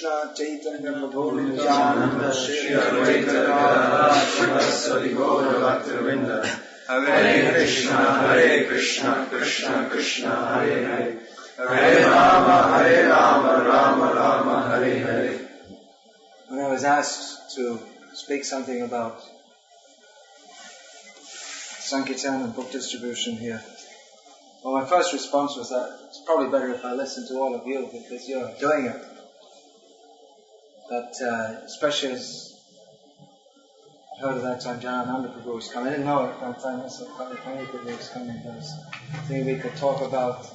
Krishna Chaitanya Prabhu Nityananda Shri Advaita Gadadhara Srivasadi Gaura Bhaktivinoda Hare Krishna, Krishna Krishna, Hare Hare, Hare Rama, Rama Hare Hare. When I was asked to speak something about Sankirtan and book distribution here, well, my first response was that it's probably better if I listen to all of you because you're doing it. But especially as I heard at that time Janananda Prabhu was coming. I didn't know at that time also Prabhu was coming. I was thinking we could talk about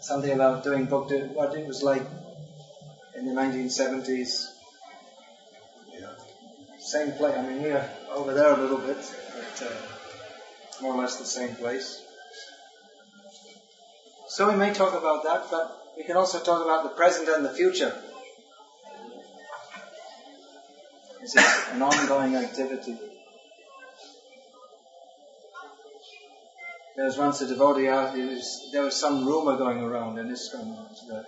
something about doing book, what it was like in the 1970s. Same place, I mean we're over there a little bit, but more or less the same place. So we may talk about that, but we can also talk about the present and the future. This is an ongoing activity. There was once a devotee asked, there was some rumor going around in ISKCON that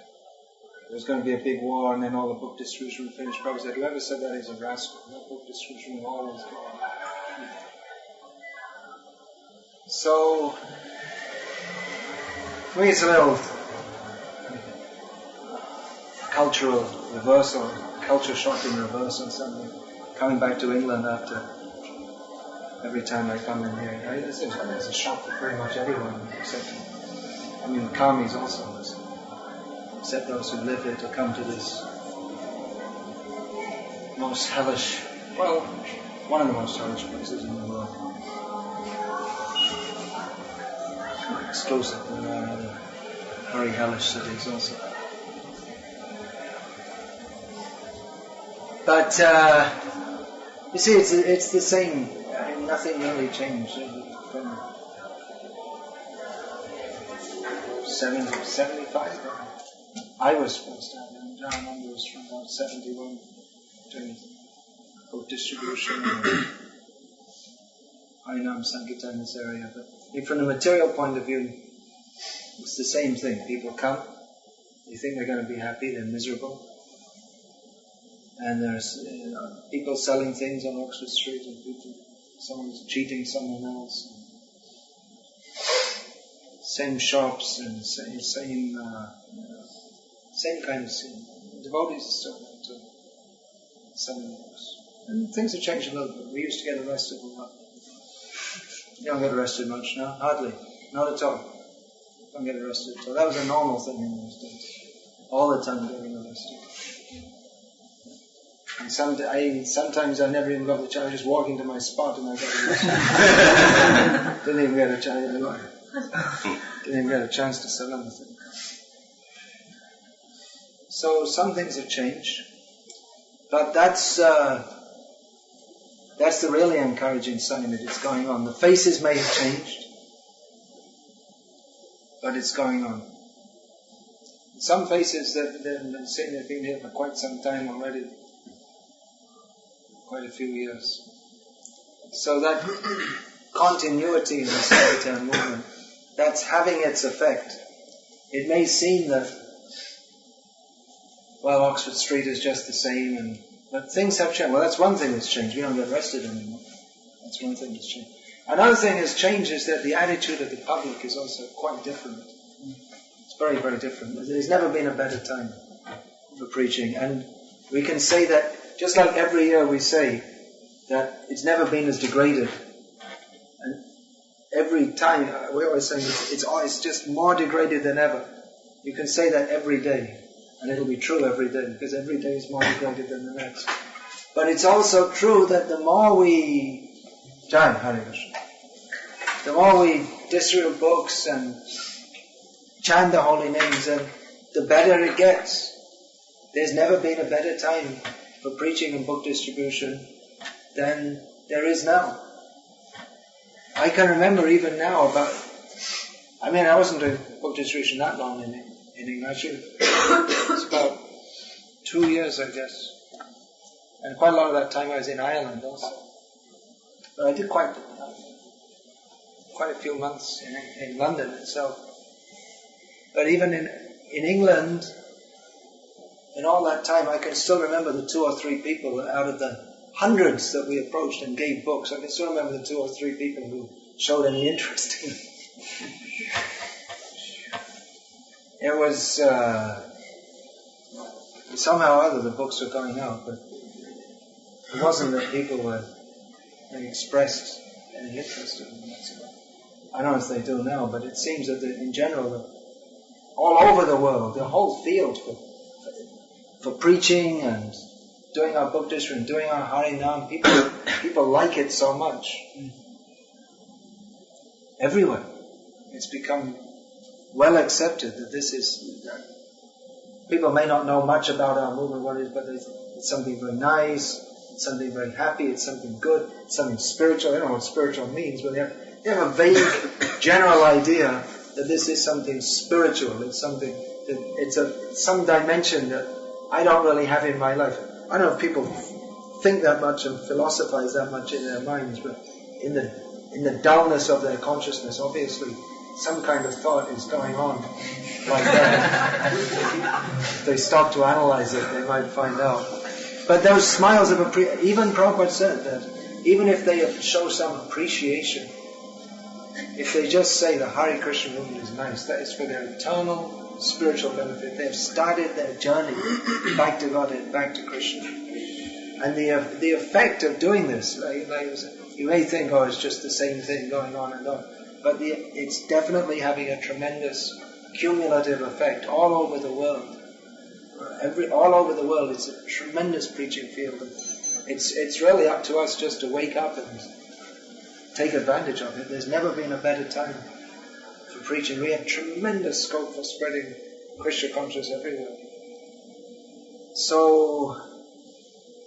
there was going to be a big war and then all the book distribution would finish. Prabhupada said, whoever said that is a rascal. No book distribution will always go on. So, for me it's a little cultural reversal, culture shock in reverse or something. Coming back to England after every time I come in here, it's a shock for pretty much everyone except, I mean, the Karmis also, except those who live here to come to this most hellish, well, one of the most hellish places in the world. Exclusive, there are other very hellish cities also. But you see, it's the same. I mean, nothing really changed from 75. I was supposed to have it. John was from about 71, doing book distribution and Harinam Sankirtan in this area. But from the material point of view, it's the same thing. People come, they think they're going to be happy, they're miserable. And there's people selling things on Oxford Street and someone's cheating someone else. Same shops and same kind of scene. Devotees are still there too, selling books. And things have changed a little bit. We used to get arrested a lot. You don't get arrested much now, hardly. Not at all. Don't get arrested at all. That was a normal thing in those days. All the time getting arrested. And sometimes I never even got the chance. I just walk into my spot and I got arrested. Didn't even get a chance. Didn't even get a chance to sell anything. So some things have changed, but that's the really encouraging sign that it's going on. The faces may have changed, but it's going on. Some faces that they've been here for quite some time already. Quite a few years. So that continuity in the Sankirtan movement, that's having its effect. It may seem that, well, Oxford Street is just the same, but things have changed. Well, that's one thing that's changed. We don't get arrested anymore. That's one thing that's changed. Another thing that's changed is that the attitude of the public is also quite different. It's very, very different. There's never been a better time for preaching. And we can say that just like every year we say that it's never been as degraded. And every time, we always say it's just more degraded than ever. You can say that every day. And it'll be true every day, because every day is more degraded than the next. But it's also true that the more we the more we distribute books and chant the holy names, and the better it gets. There's never been a better time for preaching and book distribution than there is now. I can remember even now I wasn't doing book distribution that long in England. It's about 2 years, I guess. And quite a lot of that time I was in Ireland also. But I did quite a few months in London itself. But even in England, in all that time, I can still remember the 2 or 3 people out of the hundreds that we approached and gave books. I can still remember the 2 or 3 people who showed any interest in it. It was, somehow or other the books were going out, but it wasn't that people they expressed any interest in them. I don't know if they do now, but it seems that in general, all over the world, the whole field for preaching and doing our book district and doing our Harinam, people like it so much. Everywhere. It's become well accepted that this is... People may not know much about our movement, what it is, but it's something very nice, it's something very happy, it's something good, it's something spiritual. I don't know what spiritual means, but they have a vague general idea that this is something spiritual. It's something that it's some dimension that I don't really have in my life. I don't know if people think that much and philosophize that much in their minds, but in the dullness of their consciousness, obviously some kind of thought is going on like that. If they stop to analyze it, they might find out. But those smiles of even Prabhupada said that even if they show some appreciation, if they just say the Hare Krishna movement is nice, that is for their eternal spiritual benefit. They have started their journey back to God, back to Krishna. And the effect of doing this, you may think, oh, it's just the same thing going on and on. But it's definitely having a tremendous cumulative effect all over the world. All over the world, it's a tremendous preaching field. It's really up to us just to wake up and take advantage of it. There's never been a better time for preaching. We have tremendous scope for spreading Krishna consciousness everywhere. So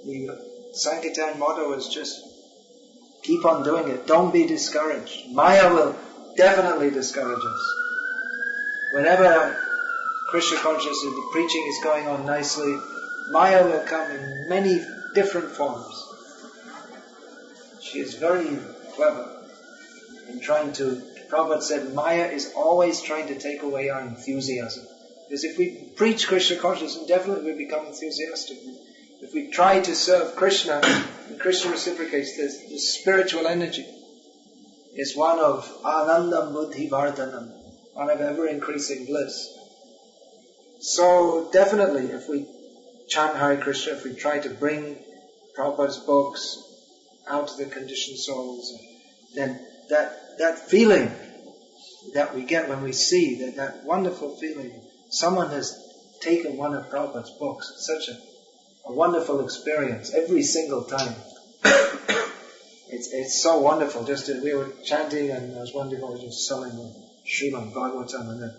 the Sankirtan motto is just keep on doing it. Don't be discouraged. Maya will definitely discourage us. Whenever Krishna consciousness, the preaching is going on nicely, Maya will come in many different forms. She is very clever in trying to... Prabhupada said Maya is always trying to take away our enthusiasm. Because if we preach Krishna consciousness, definitely we become enthusiastic. If we try to serve Krishna, and Krishna reciprocates the spiritual energy is one of anandam buddhi vardhanam, one of ever-increasing bliss. So definitely, if we chant Hare Krishna, if we try to bring Prabhupada's books out to the conditioned souls, then that feeling that we get when we see that wonderful feeling, someone has taken one of Prabhupada's books, it's such a wonderful experience every single time. It's so wonderful. We were chanting, and I was wondering, I was just selling the Srimad Bhagavatam, and then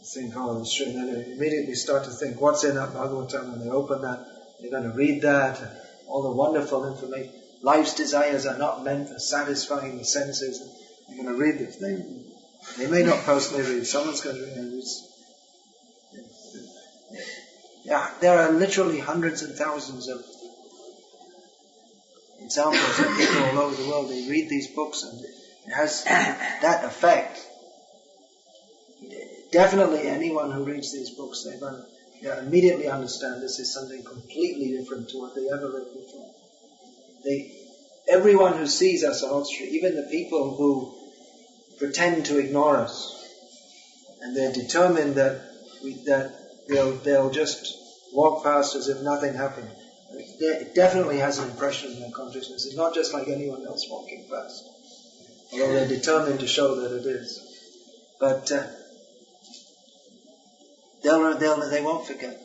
think, oh, the Srimad, and then they immediately start to think, what's in that Bhagavatam? And they open that, they're going to read that, and all the wonderful information. Life's desires are not meant for satisfying the senses. And they're going to read this thing. They may not personally read. Someone's going to read it. Yeah, there are literally hundreds and thousands of examples of people all over the world. They read these books and it has that effect. Definitely anyone who reads these books, they immediately understand this is something completely different to what they ever read before. Everyone who sees us on the street, even the people who pretend to ignore us, and they're determined that they'll just walk past as if nothing happened. It definitely has an impression in their consciousness. It's not just like anyone else walking past, although they're determined to show that it is. But they won't forget.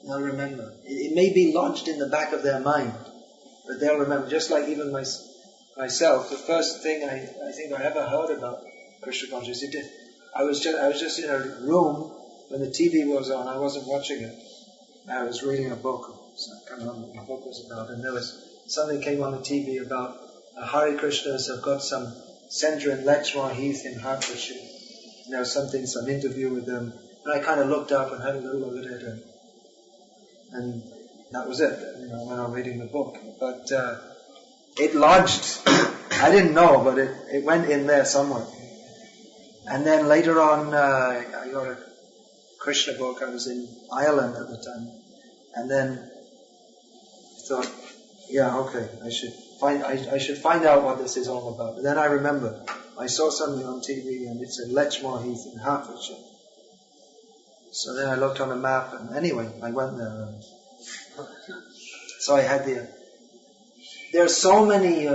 They'll remember. It may be lodged in the back of their mind, but they'll remember. Just like even myself, the first thing I think I ever heard about Krishna consciousness, I was just in a room when the TV was on. I wasn't watching it. I was reading a book. So I can't remember what the book was about. And there was something came on the TV about Hare Krishnas have got some center in Lexmore Heath in Hertfordshire. And there was some interview with them. And I kind of looked up and had a little look at it, and that was it. When I'm reading the book. But it lodged. I didn't know, but it went in there somewhere. And then later on, I got a Krishna book. I was in Ireland at the time. And then I thought, yeah, okay, I should find out what this is all about. And then I remembered, I saw something on TV and it said Letchmore Heath in Hertfordshire. So then I looked on a map, and anyway, I went there. And so I had there are so many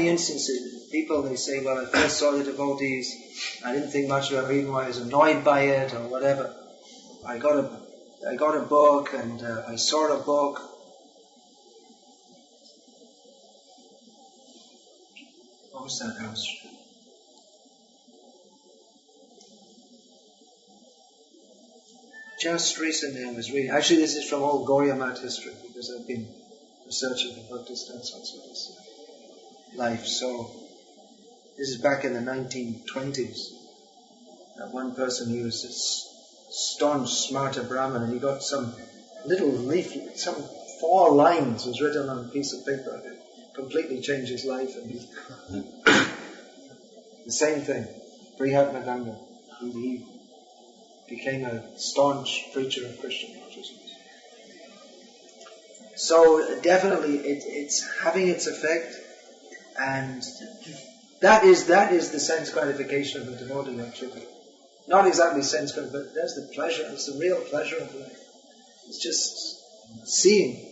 instances. People, they say, well, I first saw the devotees, I didn't think much about reading, I was annoyed by it or whatever. I got a book, and I saw a book. What was that house? Just recently I was reading. Actually, this is from old Gauriya Math history, because I've been researching the Buddhist and sorts of this life. So this is back in the 1920s. That one person, he was this staunch, smarta Brahman, and he got some little leaflet, some 4 lines was written on a piece of paper. It completely changed his life. And the same thing, Brihat Ganga. He became a staunch preacher of Christian consciousness. So definitely it's having its effect, and that is the sense gratification of the devotee actually. Not exactly sense gratification, but there's the pleasure, it's the real pleasure of life. It's just seeing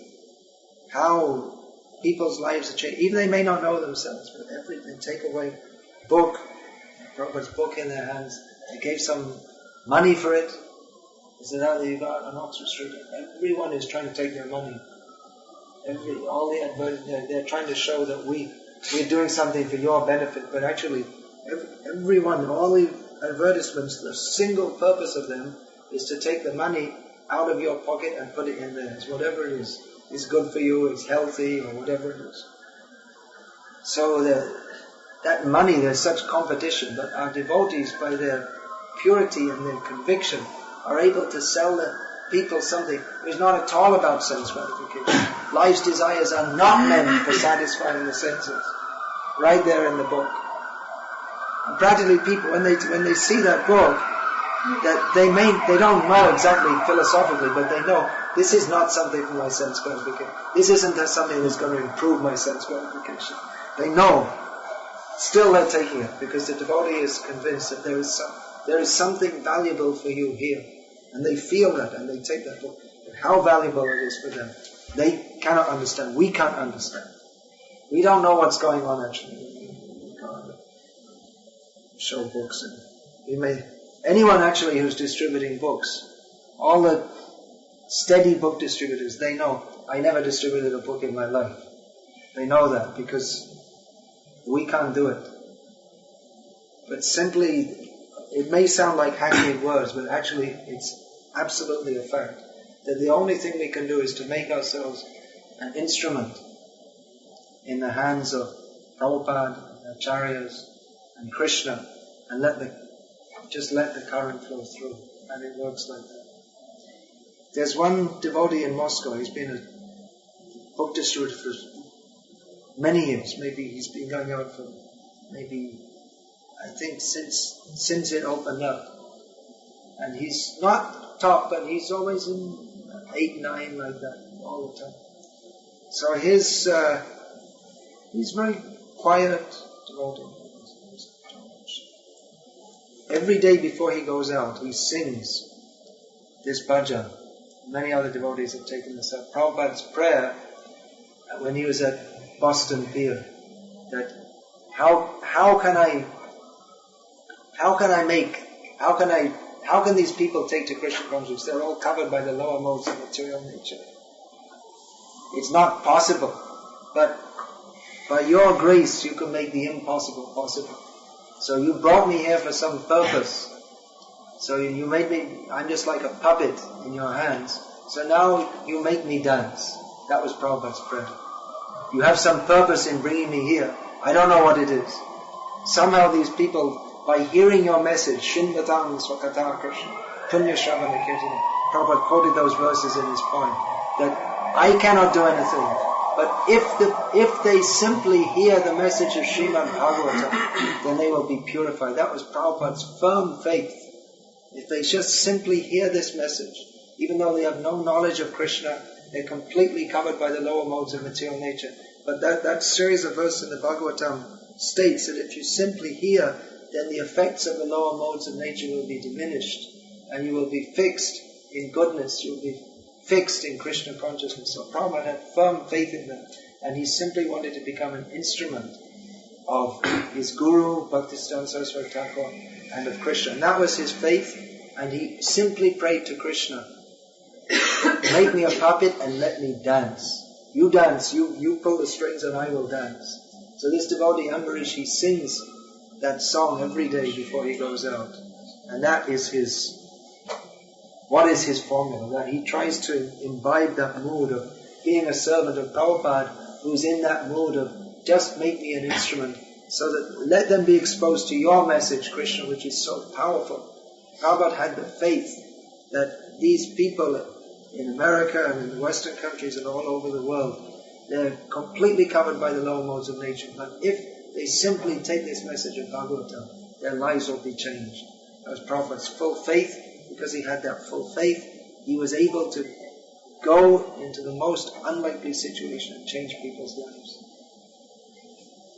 how people's lives are changed. Even they may not know themselves, but they take away Prabhupada's book in their hands, they gave some money for it. They said, you got on Oxford Street. Everyone is trying to take their money. All the advertisements, they're trying to show that we're doing something for your benefit, but actually, everyone, all the advertisements, the single purpose of them is to take the money out of your pocket and put it in theirs. Whatever it is good for you, it's healthy, or whatever it is. So that money, there's such competition, but our devotees, by their purity and their conviction, are able to sell the people something. It's not at all about sense gratification. Life's desires are not meant for satisfying the senses. Right there in the book. And practically people, when they see that book, that they don't know exactly philosophically, but they know this is not something for my sense gratification. This isn't something that's going to improve my sense gratification. They know. Still they're taking it, because the devotee is convinced that there is something valuable for you here. And they feel that, and they take that book. And how valuable it is for them. They cannot understand. We can't understand. We don't know what's going on actually. We can't show books. Anyone actually who's distributing books, all the steady book distributors, they know, I never distributed a book in my life. They know that, because we can't do it. But simply, it may sound like hackneyed words, but actually it's absolutely a fact that the only thing we can do is to make ourselves an instrument in the hands of Prabhupada, Acharyas, and Krishna, and just let the current flow through. And it works like that. There's one devotee in Moscow, he's been a book distributor for many years. Maybe he's been going out for I think since it opened up. And he's not top, but he's always in 8, 9 like that, all the time. So he's very quiet devotee. Every day before he goes out, he sings this bhajan. Many other devotees have taken this up. Prabhupada's prayer when he was at Boston Pier, that how can these people take to Krishna consciousness? They're all covered by the lower modes of material nature. It's not possible, but by your grace you can make the impossible possible. So you brought me here for some purpose. So you made me, I'm just like a puppet in your hands. So now you make me dance. That was Prabhupada's prayer. You have some purpose in bringing me here. I don't know what it is. Somehow these people, by hearing your message, Shinvatang Swakata Krishna, Punya Shravana Kirtana, Prabhupada quoted those verses in his poem, that I cannot do anything. But if they simply hear the message of Srimad Bhagavatam, then they will be purified. That was Prabhupada's firm faith. If they just simply hear this message, Even though they have no knowledge of Krishna, they're completely covered by the lower modes of material nature. But that series of verses in the Bhagavatam states that if you simply hear, then the effects of the lower modes of nature will be diminished, and you will be fixed in goodness, you will be fixed in Krishna consciousness. So Prabhupada had firm faith in that, and he simply wanted to become an instrument of his Guru, Bhaktisiddhanta Saraswati Thakur, and of Krishna. And that was his faith, and he simply prayed to Krishna, make me a puppet and let me dance. You dance, you pull the strings and I will dance. So this devotee Ambarish, he sings that song every day before he goes out. And that is what is his formula? That he tries to imbibe that mood of being a servant of Prabhupada, who's in that mood of just make me an instrument, so that let them be exposed to your message, Krishna, which is so powerful. Prabhupada had the faith that these people in America and in the Western countries and all over the world, they're completely covered by the lower modes of nature. But if they simply take this message of Bhagavatam, their lives will be changed. That was Prabhupada's full faith. Because he had that full faith, he was able to go into the most unlikely situation and change people's lives.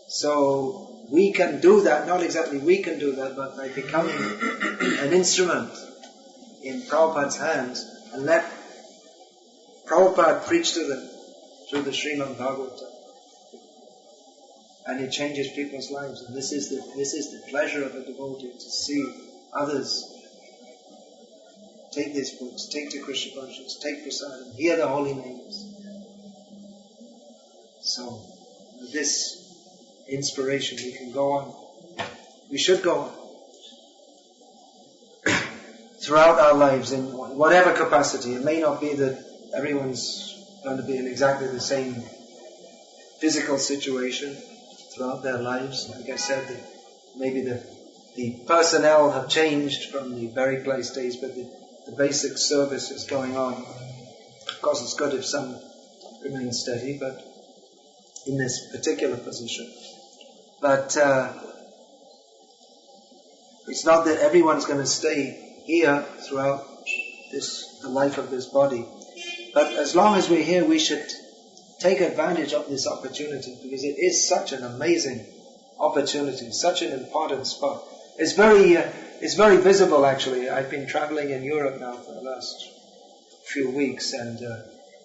So we can do that, not exactly we can do that, but by becoming an instrument in Prabhupada's hands and let Prabhupada preach to them through the Srimad Bhagavatam. And it changes people's lives. And this is the pleasure of a devotee, to see others take these books, take to Krishna consciousness, take prasadam, hear the holy names. So, with this inspiration, we can go on. We should go on. Throughout our lives, in whatever capacity. It may not be that everyone's going to be in exactly the same physical situation throughout their lives. Like I said, maybe the personnel have changed from the very place days, but the basic service is going on. Of course, it's good if some remain steady, but in this particular position. But it's not that everyone's going to stay here throughout the life of this body. But as long as we're here, we should take advantage of this opportunity, because it is such an amazing opportunity, such an important spot. It's very visible, actually. I've been traveling in Europe now for the last few weeks, and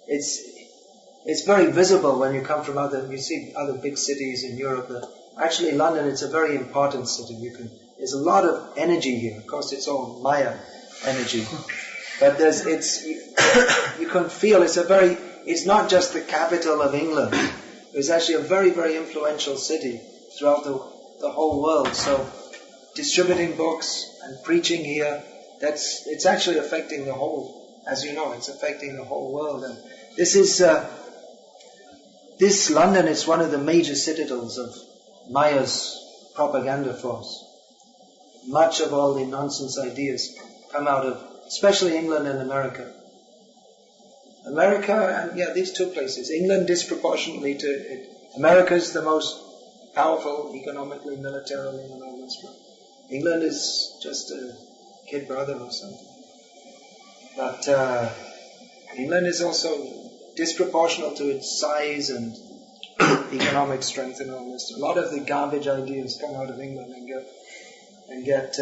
it's very visible when you come from you see other big cities in Europe. That actually, London, it's a very important city. There's a lot of energy here. Of course, it's all Maya energy, but you can feel it's not just the capital of England. It's actually a very, very influential city throughout the whole world. So, distributing books and preaching here, it's actually affecting the whole, as you know, it's affecting the whole world. And this London is one of the major citadels of Maya's propaganda force. Much of all the nonsense ideas come out of, especially England and America. America and these two places. England disproportionately to it. America's the most powerful economically, militarily, and all this. England is just a kid brother or something. But England is also disproportional to its size and economic strength and all this. A lot of the garbage ideas come out of England and get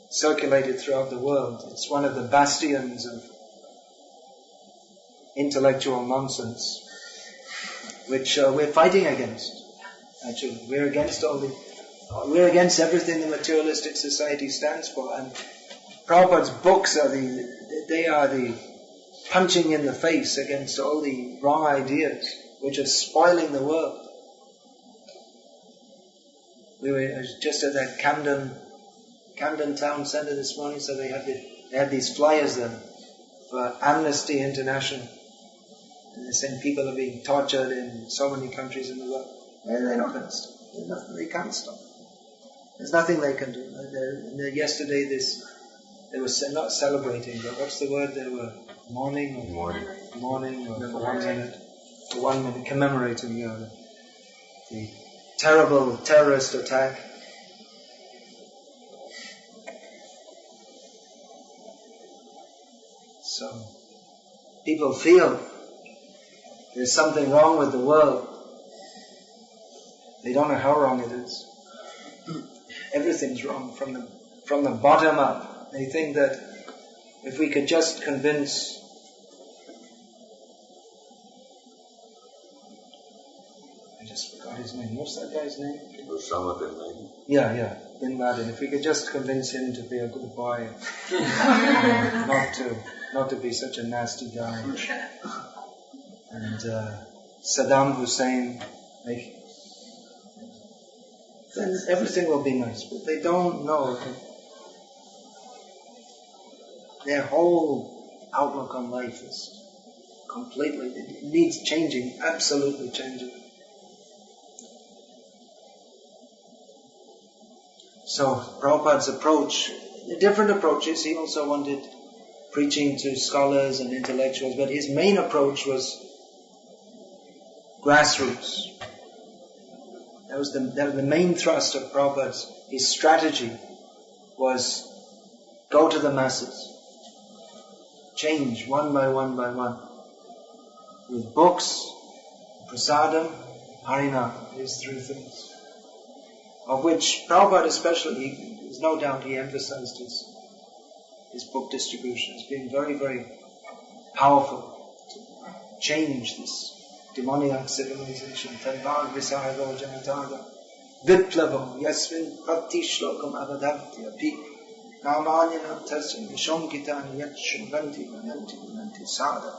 circulated throughout the world. It's one of the bastions of intellectual nonsense, which we're fighting against. Actually, we're against everything the materialistic society stands for. And Prabhupada's books are the punching in the face against all the wrong ideas which are spoiling the world. We were just at that Camden Town Centre this morning, so they had these flyers there for Amnesty International. And they're saying people are being tortured in so many countries in the world. They're not going to stop. They can't stop. There's nothing they can do. Yesterday they were not celebrating, but what's the word? They were mourning or for 1 minute, commemorating the terrible terrorist attack. So people feel there's something wrong with the world. They don't know how wrong it is. Everything's wrong from the bottom up. They think that if we could just convince I just forgot his name. What's that guy's name? Osama bin Laden. Yeah, Bin Laden. If we could just convince him to be a good boy, not to be such a nasty guy, and Saddam Hussein, then everything will be nice. But they don't know that their whole outlook on life is completely, it needs changing, absolutely changing. So Prabhupada's approach, the different approaches, he also wanted preaching to scholars and intellectuals, but his main approach was grassroots. That was the main thrust of Prabhupada's. His strategy was go to the masses, change one by one by one, with books, prasadam, harinam, these three things, of which Prabhupada especially, there's no doubt he emphasized his book distribution as being very, very powerful to change this demoniac civilization. Tadbhag visargo janataga viplavo yasvin prati shlokam avadavti api namanyanam tasya vishonkitani yat shunvanti vananti sada.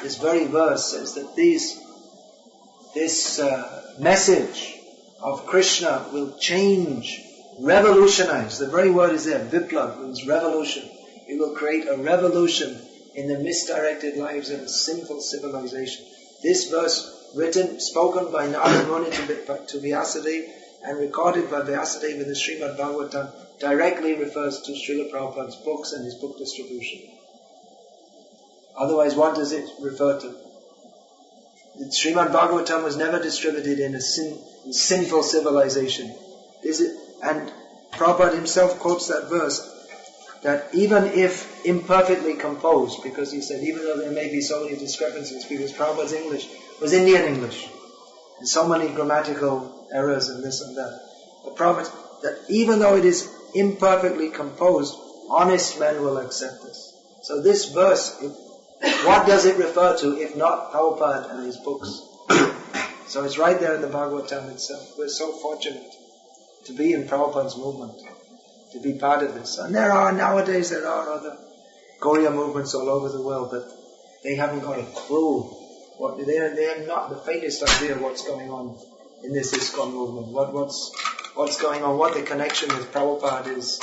This very verse says that this message of Krishna will change, revolutionize. The very word is there. Viplav means revolution. It will create a revolution in the misdirected lives of a sinful civilization. This verse, spoken by Narada Muni to Vyasadeva and recorded by Vyasadeva in the Srimad Bhagavatam, directly refers to Srila Prabhupada's books and his book distribution. Otherwise, what does it refer to? The Srimad Bhagavatam was never distributed in a sinful civilization. And Prabhupada himself quotes that verse, that even if imperfectly composed, because he said even though there may be so many discrepancies, because Prabhupada's English was Indian English, and so many grammatical errors and this and that. But Prabhupada, that even though it is imperfectly composed, honest men will accept this. So this verse, what does it refer to if not Prabhupada and his books? So it's right there in the Bhagavatam itself. We're so fortunate to be in Prabhupada's movement, to be part of this. And nowadays there are other Gauriya movements all over the world, but they haven't got a clue. They have not the faintest idea what's going on in this ISKCON movement. What's going on, what the connection with Prabhupada is.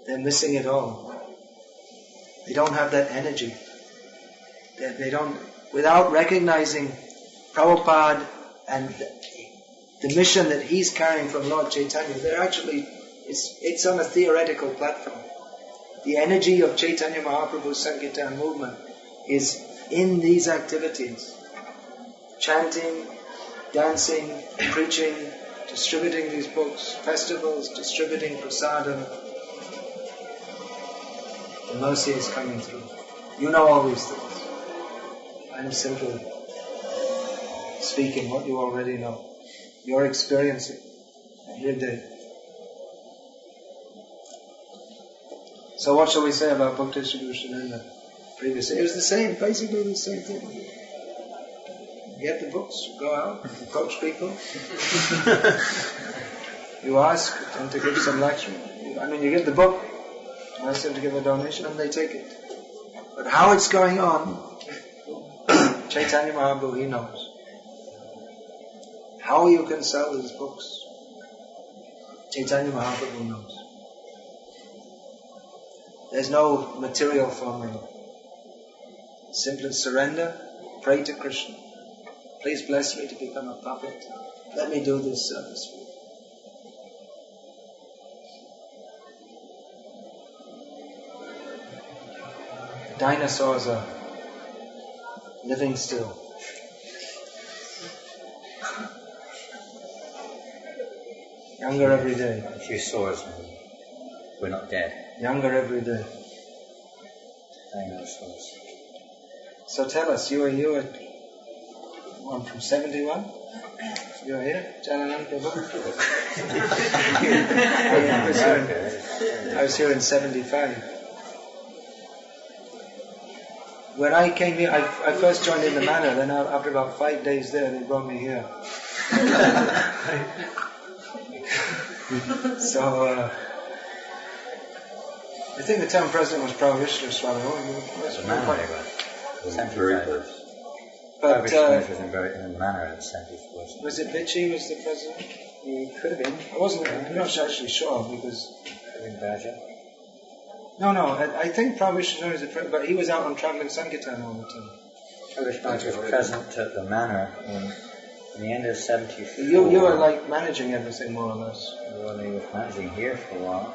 They're missing it all. They don't have that energy. They don't, without recognizing Prabhupada and the mission that he's carrying from Lord Chaitanya, they're actually, it's on a theoretical platform. The energy of Chaitanya Mahaprabhu's Sankirtan movement is in these activities. Chanting, dancing, preaching, distributing these books, festivals, distributing prasadam. The mercy is coming through. You know all these things. I'm simply speaking what you already know. You're experiencing every day. So what shall we say about book distribution in the previous year? It was the same, basically the same thing. Get the books, go out, approach people. You ask them to give some lecture. You give the book, ask them to give a donation, and they take it. But how it's going on, Chaitanya Mahaprabhu, he knows. How you can sell these books, Chaitanya Mahaprabhu knows. There's no material formula. Simply surrender, pray to Krishna. Please bless me to become a puppet. Let me do this service for you. Dinosaurs are living still. Younger every day. If you saw us, we're not dead. Younger every day. saying those thoughts. So tell us, you were one from 71? You were here? Jananand Prabhu? I was here in 75. When I came here, I first joined in the manor, then after about 5 days there, they brought me here. So, I think the town president was Prabhu Swami. Very close. But was in the manor in 74. was it Vichy was the president? He could have been. I'm not actually sure because. Raja. No, I think Prabhu Swami was the president, but he was out on travelling Sankirtan all the time. Prabhu Swami was present at the manor in the end of 74. You were like managing everything more or less. Well, he was managing here for a while.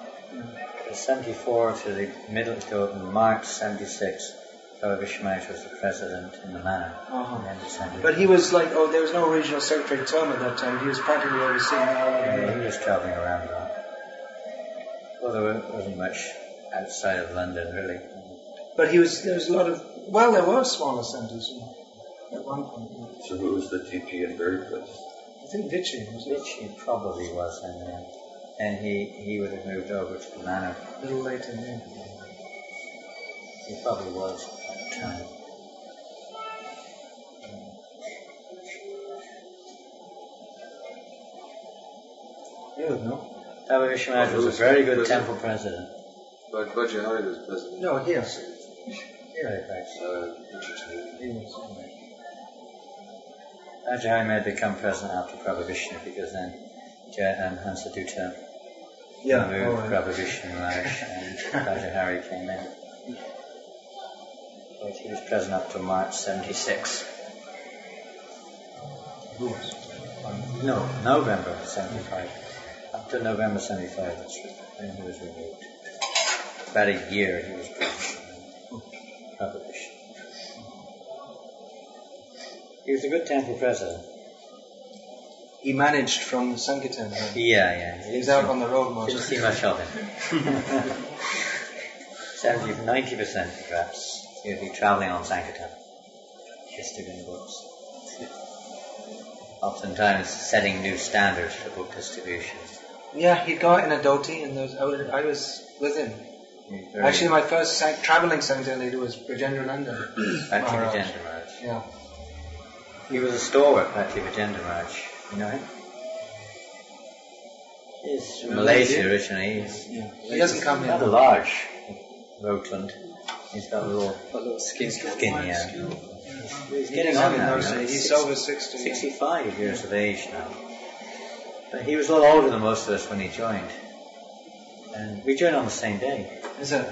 From 74 to the middle to March 76. Prabhu Swami was the president in the manor. But he was like, there was no regional secretary term at that time. He was practically overseeing all of it. Yeah, he was travelling around a lot. Well, there wasn't much outside of London, really. But there was a lot of, there were smaller centres at one point. Yeah. So who was the TP in Berry Place? I think Vichy, was it? Vichy probably was, and he would have moved over to the manor. A little later, yeah. He probably was at the time. You would know. Prabhu Swami was a very good temple president. But Bhajahari was president. No, here. Here, Interesting. Bhajahari may have become president after Prabhu Vishnu because then Hansadutta moved Prabhu Vishnu Maharaj and Bhajahari came in. But he was president up to March 76. Who was? No, November 75. Up to November 75, that's right. Then he was removed. About a year he was president. Prabhu Vishnu. He was a good temple president. He managed from Sankirtan. Right? Yeah. He was out on the road most Didn't see much of him. 90% perhaps. He'd be travelling on Sankirtan. Distributing books. Oftentimes setting new standards for book distribution. Yeah, he'd go out in a dhoti and I was with him. Actually, my first travelling Sankirtan leader was Brajendralanda. Bhakti Maharaj. Yeah. He was a stalwart, Bhakti Maharaj. You know him? He's from Malaysia originally. He doesn't come here. Rather large, rotund. He's got a little skin, yeah. He's getting on now. He's over 60. 65 years of age now. But he was a lot older than most of us when he joined. And we joined on the same day. Is it?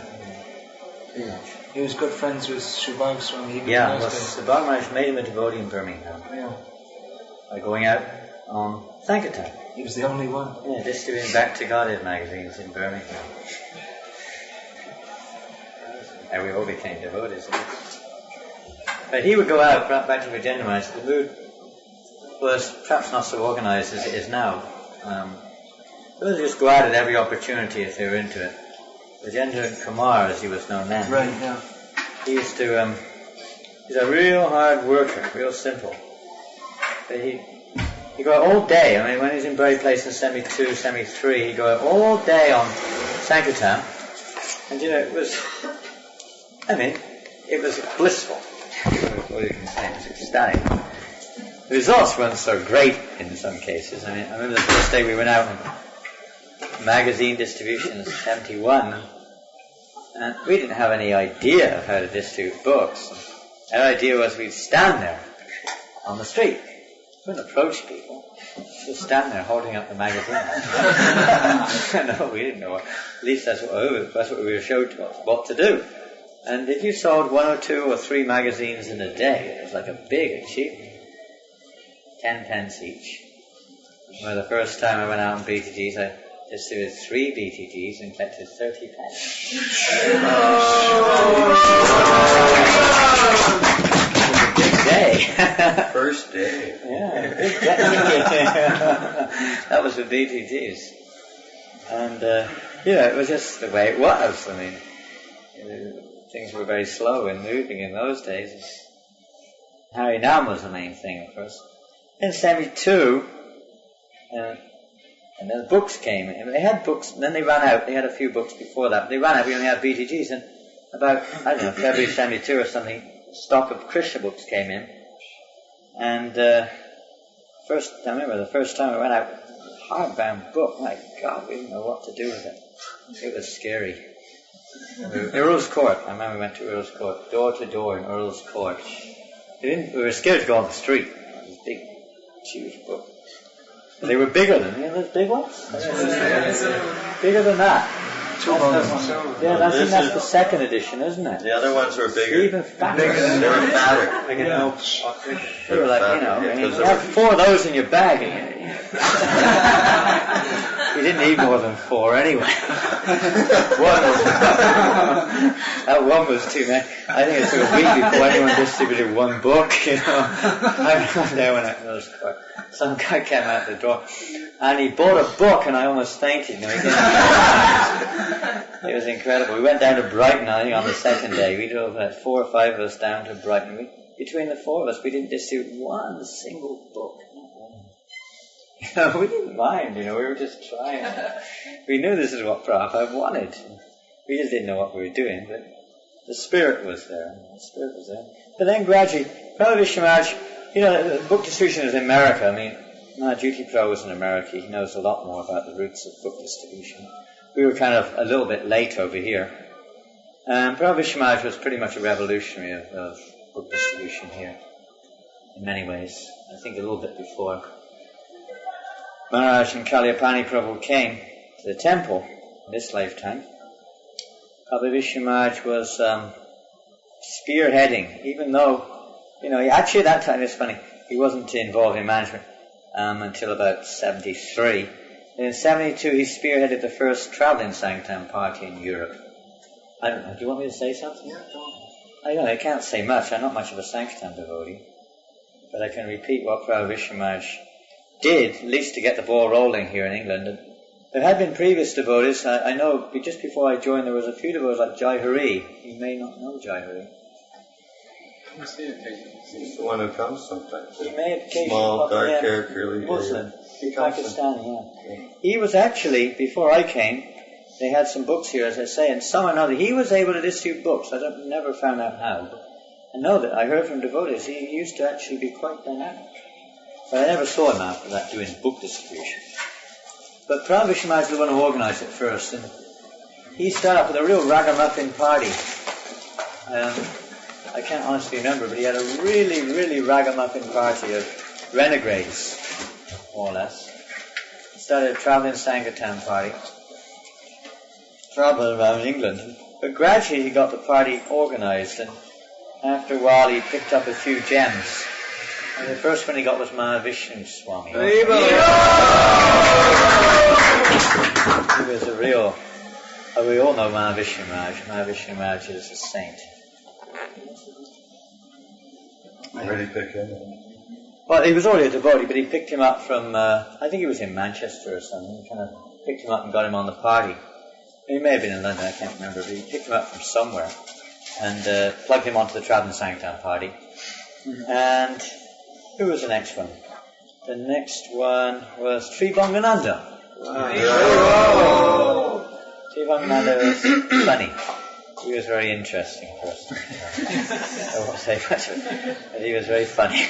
Pretty much. He was good friends with Subhag Swami. Subhag Maharaj made him a devotee in Birmingham. Yeah. By going out on Sankirtan. He was the only one. Yeah, distributing Back to Godhead magazines in Birmingham. And we all became devotees. But he would go out, back to Vijayendra Maharaj. The mood was perhaps not so organised as it is now. They would just go out at every opportunity if they were into it. Vijayendra Kumar, as he was known then. Right, yeah. He used to, he's a real hard worker, real simple. But he'd go out all day. I mean, when he was in Bray Place in 72, 73, he'd go out all day on Sankirtan. And it was blissful. What you can say, it was ecstatic. The results weren't so great in some cases. I remember the first day we went out on magazine distribution in 71, and we didn't have any idea of how to distribute books. Our idea was we'd stand there on the street. We wouldn't approach people. Just stand there holding up the magazine. No, we didn't know. At least that's what we were showed what to do. And if you sold 1 or 2 or 3 magazines in a day, it was like a big achievement. 10 pence each. Well, the first time I went out on BTGs, I distributed 3 BTGs and collected 30 pence. Big day. First day. Yeah, big day. That was with BTGs. And, it was just the way it was. things were very slow in moving in those days. Hari Nam was the main thing, of course. In 72, and then books came. And they had books, and then they ran out. They had a few books before that. But they ran out. We only had BTGs. And about, I don't know, February 72 or something, stock of Krishna books came in. And I remember the first time I went out, hardbound book. My God, we didn't know what to do with it. It was scary. Earl's Court. I remember we went to Earl's Court, door to door in Earl's Court. We were scared to go on the street. It was a big, huge book. They were bigger than those big ones. Bigger than that. Yeah, I think that's the second edition, isn't it? The other ones were bigger. Even fatter. They were fatter. Like they were like, you have 4 of those in your bag. You didn't need more than 4 anyway. One was too many. I think it took a week before anyone distributed 1 book, I remember there when I was quite. Some guy came out the door and he bought a book and I almost fainted. It was incredible. We went down to Brighton, I think, on the second day. We drove 4 or 5 of us down to Brighton. Between the 4 of us, we didn't distribute 1 single book. We didn't mind, we were just trying. We knew this is what Prabhupada wanted. We just didn't know what we were doing, but the spirit was there. But then gradually, Prabhupada Vishnuraj, the book distribution is in America. I mean, Mahajuti Prabhu was in America. He knows a lot more about the roots of book distribution. We were kind of a little bit late over here. Prabhupada Vishnuraj was pretty much a revolutionary of book distribution here, in many ways. I think a little bit before Maharaj and Kalyapani Prabhu came to the temple in this lifetime. Prabhupada Vishnuraj was spearheading, even though, actually at that time, it's funny, he wasn't involved in management until about 73. And in 72, he spearheaded the first traveling Sankirtan party in Europe. I don't know, do you want me to say something? Yeah, go on. I can't say much. I'm not much of a Sankirtan devotee. But I can repeat what Prabhupada Vishnuraj did, at least to get the ball rolling here in England. And there had been previous devotees. I know just before I joined there was a few devotees like Jai Hari. You may not know Jai Hari. He's the one who comes sometimes. He may have occasionally small, dark hair, curly hair. Muslim, Pakistani, yeah. He was actually, before I came, they had some books here, as I say, and some or another. He was able to distribute books. I never found out how. But I know that I heard from devotees he used to actually be quite dynamic. But I never saw him after that doing book distribution. But Prabhupada Vishnuraj was the one who organised it first, and he started off with a real ragamuffin party. I can't honestly remember, but he had a really, really ragamuffin party of renegades, more or less. He started a travelling Sankirtan party, travelling around England. But gradually he got the party organised, and after a while he picked up a few gems. And the first one he got was Mahavishnu Swami. He was a real, we all know Mahavishnu Maharaj. Mahavishnu Maharaj is a saint. Where did he pick him up? Well, he was already a devotee, but he picked him up from, I think he was in Manchester or something. He kind of picked him up and got him on the party. He may have been in London, I can't remember, but he picked him up from somewhere and plugged him onto the travelling Sankirtan party. Mm-hmm. And who was the next one? The next one was Tribhangananda. Wow. Tribhangananda was funny. He was a very interesting person. I won't say much of it, but he was very funny.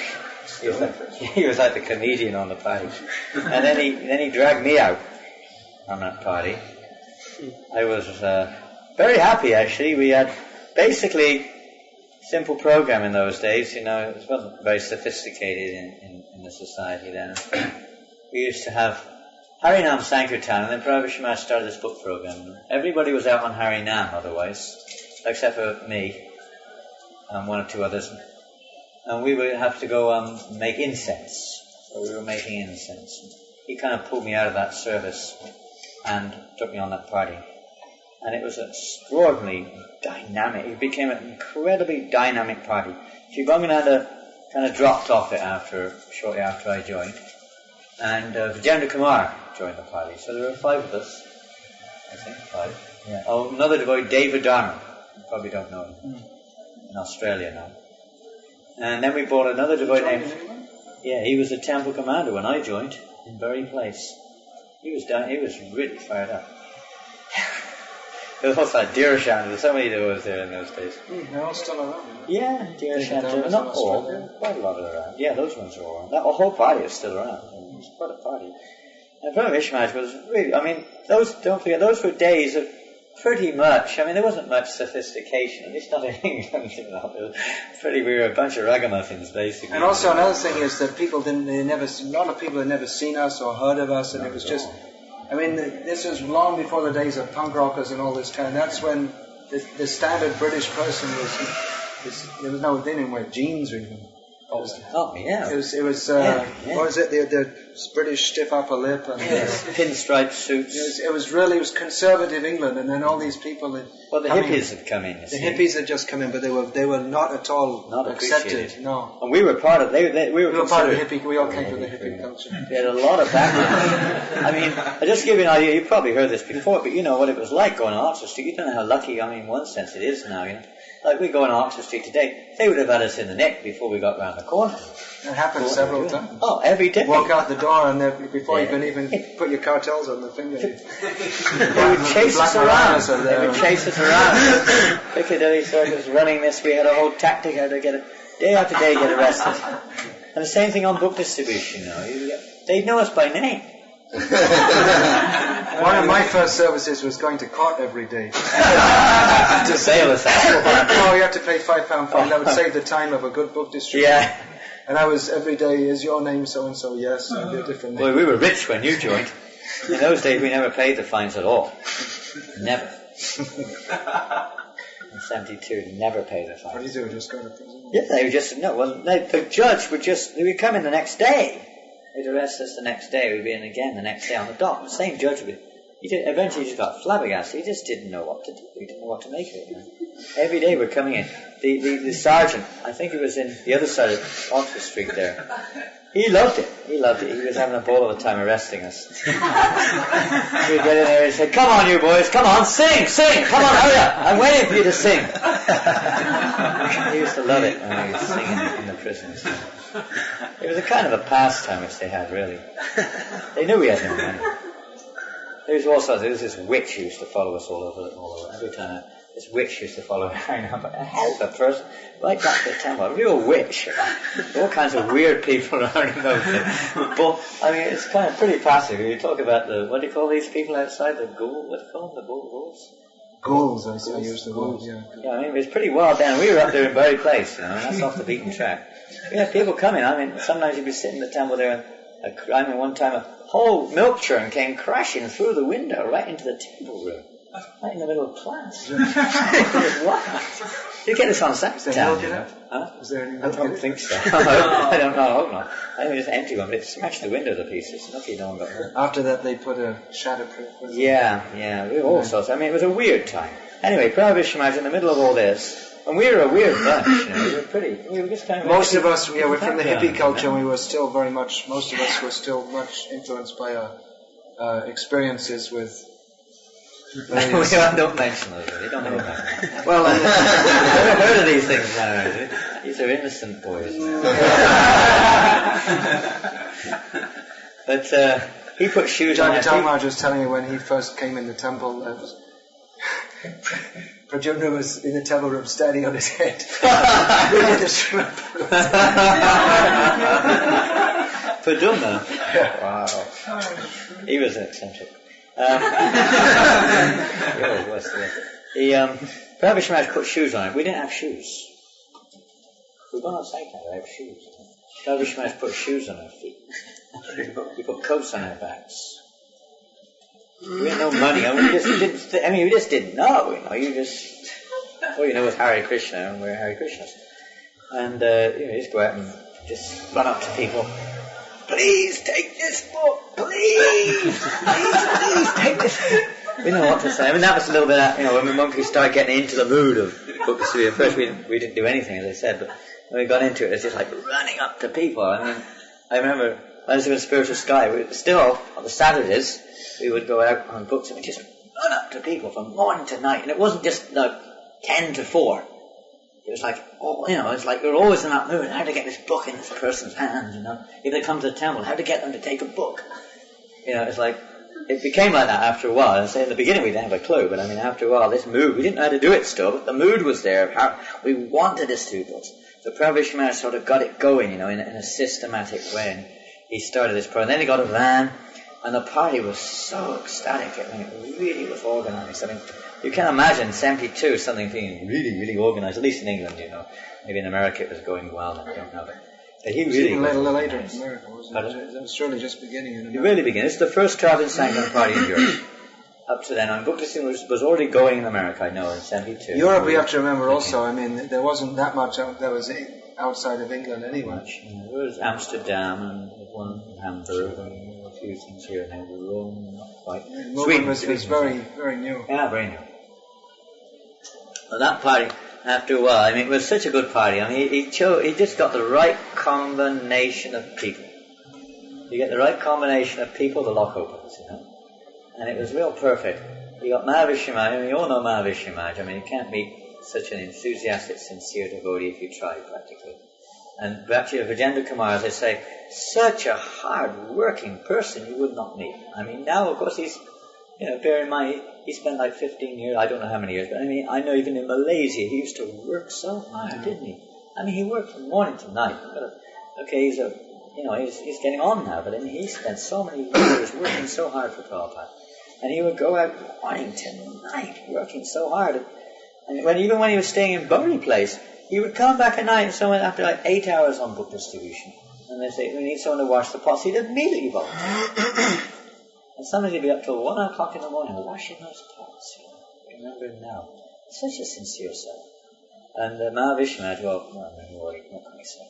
He was like the comedian on the party. And then he dragged me out on that party. I was very happy, actually. We had basically simple program in those days. It wasn't very sophisticated in the society then. We used to have Harinam Sankirtan, and then Prabhupada Vishnuraj started this book program. Everybody was out on Harinam otherwise, except for me and 1 or 2 others. And we would have to go make incense. So we were making incense. He kind of pulled me out of that service and took me on that party. And it was extraordinarily dynamic. It became an incredibly dynamic party. Tribhangananda kind of dropped off it shortly after I joined. And Vijayendra Kumar joined the party. So there were 5 of us. I think 5. Yeah. Oh, another devotee, David Dharma. You probably don't know him. In Australia now. And then we bought another devote named... Yeah, he was a temple commander when I joined in Bury Place. He was really fired up. There was also deer shanty. There were so many devotees there in those days. They're all still around. Yeah, deer shanty. Not all, quite a lot of them around. Yeah, those ones are all around. That whole party is still around. It was quite a party. And Brother Ishmael was really, I mean, don't forget, those were days of pretty much, I mean, there wasn't much sophistication, at least not in England, you know. We were a bunch of ragamuffins, basically. And also another thing is that a lot of people had never seen us or heard of us, and it was just, I mean, this was long before the days of punk rockers and all this kind. That's when the standard British person there was no, they didn't wear jeans or anything. Oh, yeah. It was what was it, the British stiff upper lip and pinstripe suits. It was conservative England, and then all these people well, the hippies had come in. The hippies had just come in, but they were not at all accepted. No. And we were part of we were part of the hippie. We all came from the hippie culture. We had a lot of background. I mean, I'll just give you an idea. You probably heard this before, but you know what it was like going on Oxford Street. You don't know how lucky, I mean, in one sense it is now, you know. Like we go on Oxford Street today, they would have had us in the neck before we got round the corner. It happened several times. Oh, every day. Walk out the door and before you can even put your cartels on the finger. They would chase us around. They would chase us around. Piccadilly Circus running this. We had a whole tactic how to get day after day get arrested. And the same thing on book distribution. You know, they'd know us by name. One of my first services was going to court every day. To bail us out. Oh, you have to pay £5 fine. That would save the time of a good book distribution. Yeah. And I was every day, is your name so-and-so? Yes, and a different name. Well, we were rich when you joined. In those days, we never paid the fines at all. Never. In 72, never paid the fines. What did you do? Just go to prison? Yeah, they were just, no, well, the judge would come in the next day. They'd arrest us the next day. We'd be in again the next day on the dock. The same judge would eventually just got flabbergasted. He just didn't know what to do. He didn't know what to make of it. You know? Every day we're coming in. The sergeant, I think he was in the other side of Oxford Street there. He loved it. He was having a ball of the time arresting us. We'd get in there and say, "Come on, you boys, come on, sing! Come on, hurry up! I'm waiting for you to sing." He used to love it when he was singing in the prisons. It was a kind of a pastime which they had, really. They knew we had no money. There was this witch who used to follow us all over. Every time this witch used to follow me around. But a hell of a person, right back to the temple, a real witch. All kinds of weird people around in those days. But, I mean, it's kind of pretty passive. You talk about what do you call these people outside? The ghoul, what do you call them? The ghouls? Ghouls, I use the word, yeah. Yeah, I mean, it was pretty wild down. We were up there in Bury Place, you know, and that's off the beaten track. We had people coming. I mean, sometimes you'd be sitting in the temple there, and I mean, one time a whole milk churn came crashing through the window right into the temple room, right in the middle of class. It was wild. You get this on Sankirtan, you know? Huh? Was there any I don't think so. I don't know. I hope not. I think it was an empty one, but it smashed the window to pieces. Lucky no one got hurt. After that, they put a shadowproof. Yeah. We were all sorts. I mean, it was a weird time. Anyway, Prohibition was in the middle of all this. And we were a weird bunch, you know, we were just kind of... Most of us, we're from the hippie culture, and most of us were still much influenced by our experiences with... Don't mention those, really. Don't know about them. Well, I've never heard of these things now, these are innocent boys. But he put shoes on. John Maharaj was telling me when he first came in the temple, Pradyumna was in the temple room standing on his head. Pradyumna? Wow. He was eccentric. Prabhupada Maharaj put shoes on it. We didn't have shoes. We were on Sankirtan, we have shoes. Prabhupada Maharaj put shoes on our feet. We put coats on our backs. We had no money. We just didn't know. You know, all you know is Hare Krishna, and we're Hare Krishnas. And you just go out and just run up to people. Please take this book. Please take this book. We know what to say. I mean, that was a little bit, when the monkeys started getting into the mood of book distribution. At first, we didn't do anything, as I said, but when we got into it, it was just like running up to people. I mean, I remember when I was in Spiritual Sky, on the Saturdays, we would go out on books and we'd just run up to people from morning to night. And it wasn't just 10 to 4. It was like, it's like we were always in that mood. How to get this book in this person's hands, If they come to the temple, how to get them to take a book. It's like, it became like that after a while. I say in the beginning we didn't have a clue, but after a while, this mood, we didn't know how to do it still, but the mood was there of how we wanted this to do books. So Prabhupada Maharaj sort of got it going, in a systematic way. And he started this program. Then he got a van, and the party was so ecstatic. It really was organized. You can imagine 72 something being really, really organized, at least in England, Maybe in America it was going well, I don't know. But he really was a little later in America, wasn't it? It was surely just beginning in America. It really began. It's the first traveling Sankirtan party in Europe. Up to then, Bhakti was already going in America, I know, in 72. Europe, we have to remember also, there wasn't that much that was outside of England anyway. There was Amsterdam and one in Hamburg and a few things here and there. Rome, not quite. Sweden was very, very new. Yeah, very new. Well, that party, after a while, it was such a good party. He just got the right combination of people. You get the right combination of people, the lock opens, And it was real perfect. You got Mahavishya Maharaj, you all know Mahavishya Maharaj. You can't meet such an enthusiastic, sincere devotee if you try, practically. And actually, Vijendra Kumar, as I say, such a hard-working person you would not meet. Now, of course, he's, bear in mind, he spent like 15 years, I don't know how many years, but I know even in Malaysia, he used to work so hard, didn't he? He worked from morning to night. Okay, he's getting on now, but he spent so many years working so hard for Prabhupada. And he would go out morning to night, working so hard. And even when he was staying in Burley Place, he would come back at night and someone after like 8 hours on book distribution. And they'd say, we need someone to wash the pots. He'd immediately volunteer. And sometimes he'd be up till 1 o'clock in the morning washing those pots. I remember him now. Such a sincere soul. And Mahavishya Maharaj, what can I say?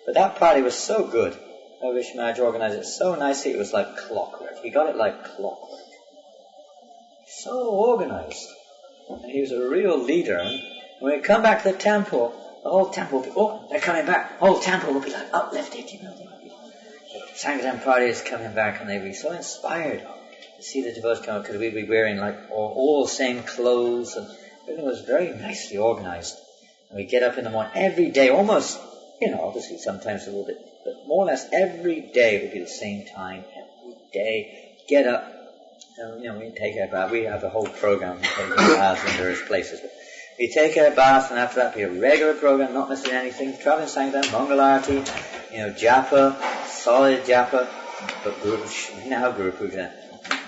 But that party was so good. Mahavishya Maharaj organized it so nicely, it was like clockwork. He got it like clockwork. So organized. And he was a real leader. And when we come back to the temple, the whole temple will be, they're coming back. The whole temple will be like uplifted, The Sankirtan party is coming back and they'll be so inspired to see the devotees come up because we'd be wearing like all the same clothes and everything was very nicely organized. And we get up in the morning every day, almost, obviously sometimes a little bit, but more or less every day would be the same time. Every day, get up. And, we take our bath. We have a whole program. We take our baths in various places. But we take our bath, and after that, be a regular program, not missing anything. Traveling Sankirtan, Mangalarti, japa, solid japa. But we now have Guru Puja.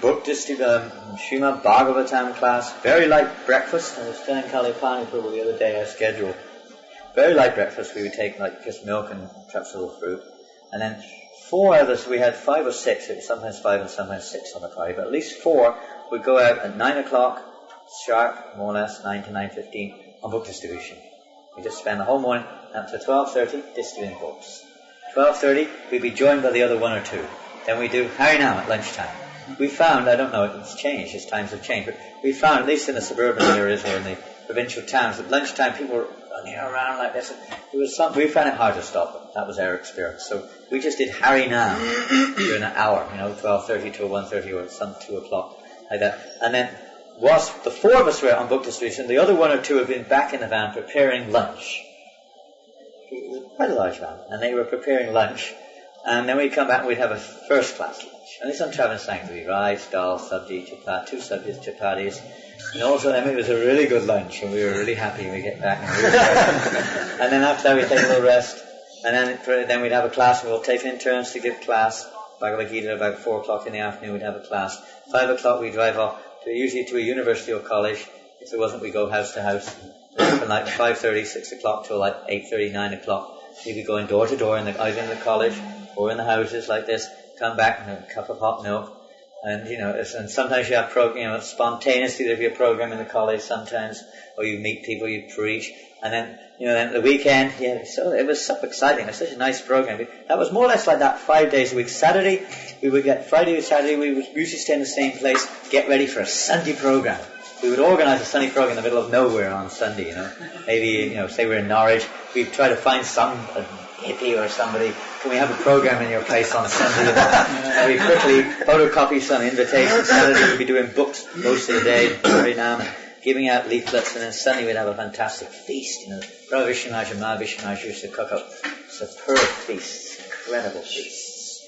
Book Srimad Bhagavatam class. Very light breakfast. I was telling Kalipani Prabhu the other day our schedule. Very light breakfast. We would take like just milk and perhaps a little fruit. And then 4 of us, we had 5 or 6, it was sometimes 5 and sometimes 6 on the party, but at least 4 would go out at 9 o'clock sharp, more or less, 9 to 9:15 on book distribution. We just spend the whole morning up to 12:30 distributing books. 12:30, we'd be joined by the other 1 or 2. Then we do Harinam at lunchtime. We found, I don't know, it's changed, as times have changed, but we found, at least in the suburban areas or in the provincial towns, at lunchtime people were running around like this. We found it hard to stop them. That was our experience. So we just did Harinam during an hour, 12:30 to 1:30 or some 2 o'clock, like that. And then whilst the 4 of us were on book distribution, the other 1 or 2 had been back in the van preparing lunch. It was quite a large van, and they were preparing lunch. And then we'd come back and we'd have a first class lunch. And this on Travis Sanctuary, rice, dal, sabji, chapat, 2 sabjis, chapatis. And also, it was a really good lunch, and we were really happy when we get back. And then after that, we'd take a little rest. And then we'd have a class, and we'll take in turns to give class. Bhagavad Gita, about 4 o'clock in the afternoon, we'd have a class. 5 o'clock, we'd drive off, usually to a university or college. If there wasn't, we'd go house to house. From like 5:30, 6 o'clock till like 8:30, 9 o'clock. We'd be going door to door, either in the college or in the houses like this. Come back and a cup of hot milk. And, and sometimes you have spontaneously there'd be a program in the college sometimes, or you meet people, you preach. And then, then the weekend, so it was so exciting. It was such a nice program. That was more or less like that 5 days a week. Saturday, Friday to Saturday, we would usually stay in the same place, get ready for a Sunday program. We would organise a Sunday program in the middle of nowhere on Sunday, Maybe, say we're in Norwich, we'd try to find some hippie or somebody. Can we have a program in your place on Sunday? And we quickly photocopy some invitations. Saturday we'd be doing books most of the day, Harinam. giving out leaflets, and then suddenly we'd have a fantastic feast. You know, Prabhu Vishnu Maharaj and Maha Vishnu Maharaj used to cook up superb feasts, incredible feasts.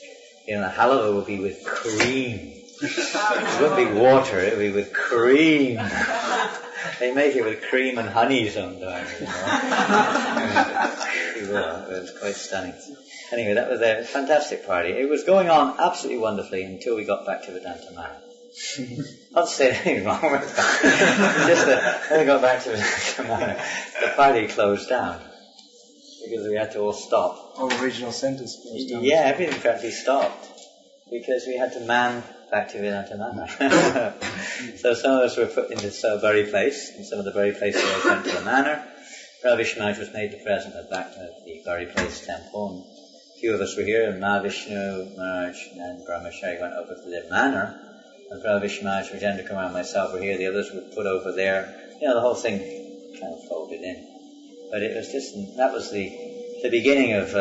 You know, the halava would be with cream. It wouldn't be water, it would be with cream. They make it with cream and honey sometimes, you know. It was quite stunning. Anyway, that was a fantastic party. It was going on absolutely wonderfully until we got back to Vedanta Manor. Not to say anything wrong with that. Just that when we got back to Vedanta Manor, the party closed down. Because we had to all stop. All regional centres closed down. Yeah, everything practically stopped. Because we had to man back to Vedanta Manor. So some of us were put into Bury Place, and some of the Bury Place girls went to the manor. Prabhu Vishnu Maharaj was made the president of the Bury Place temple, and a few of us were here, and Maha Vishnu Maharaj and Brahmachari went over to the manor, and Prabhu Vishnu Maharaj, Rajendra Kumar and myself were here, the others were put over there. You know, the whole thing kind of folded in. But it was just, that was the beginning of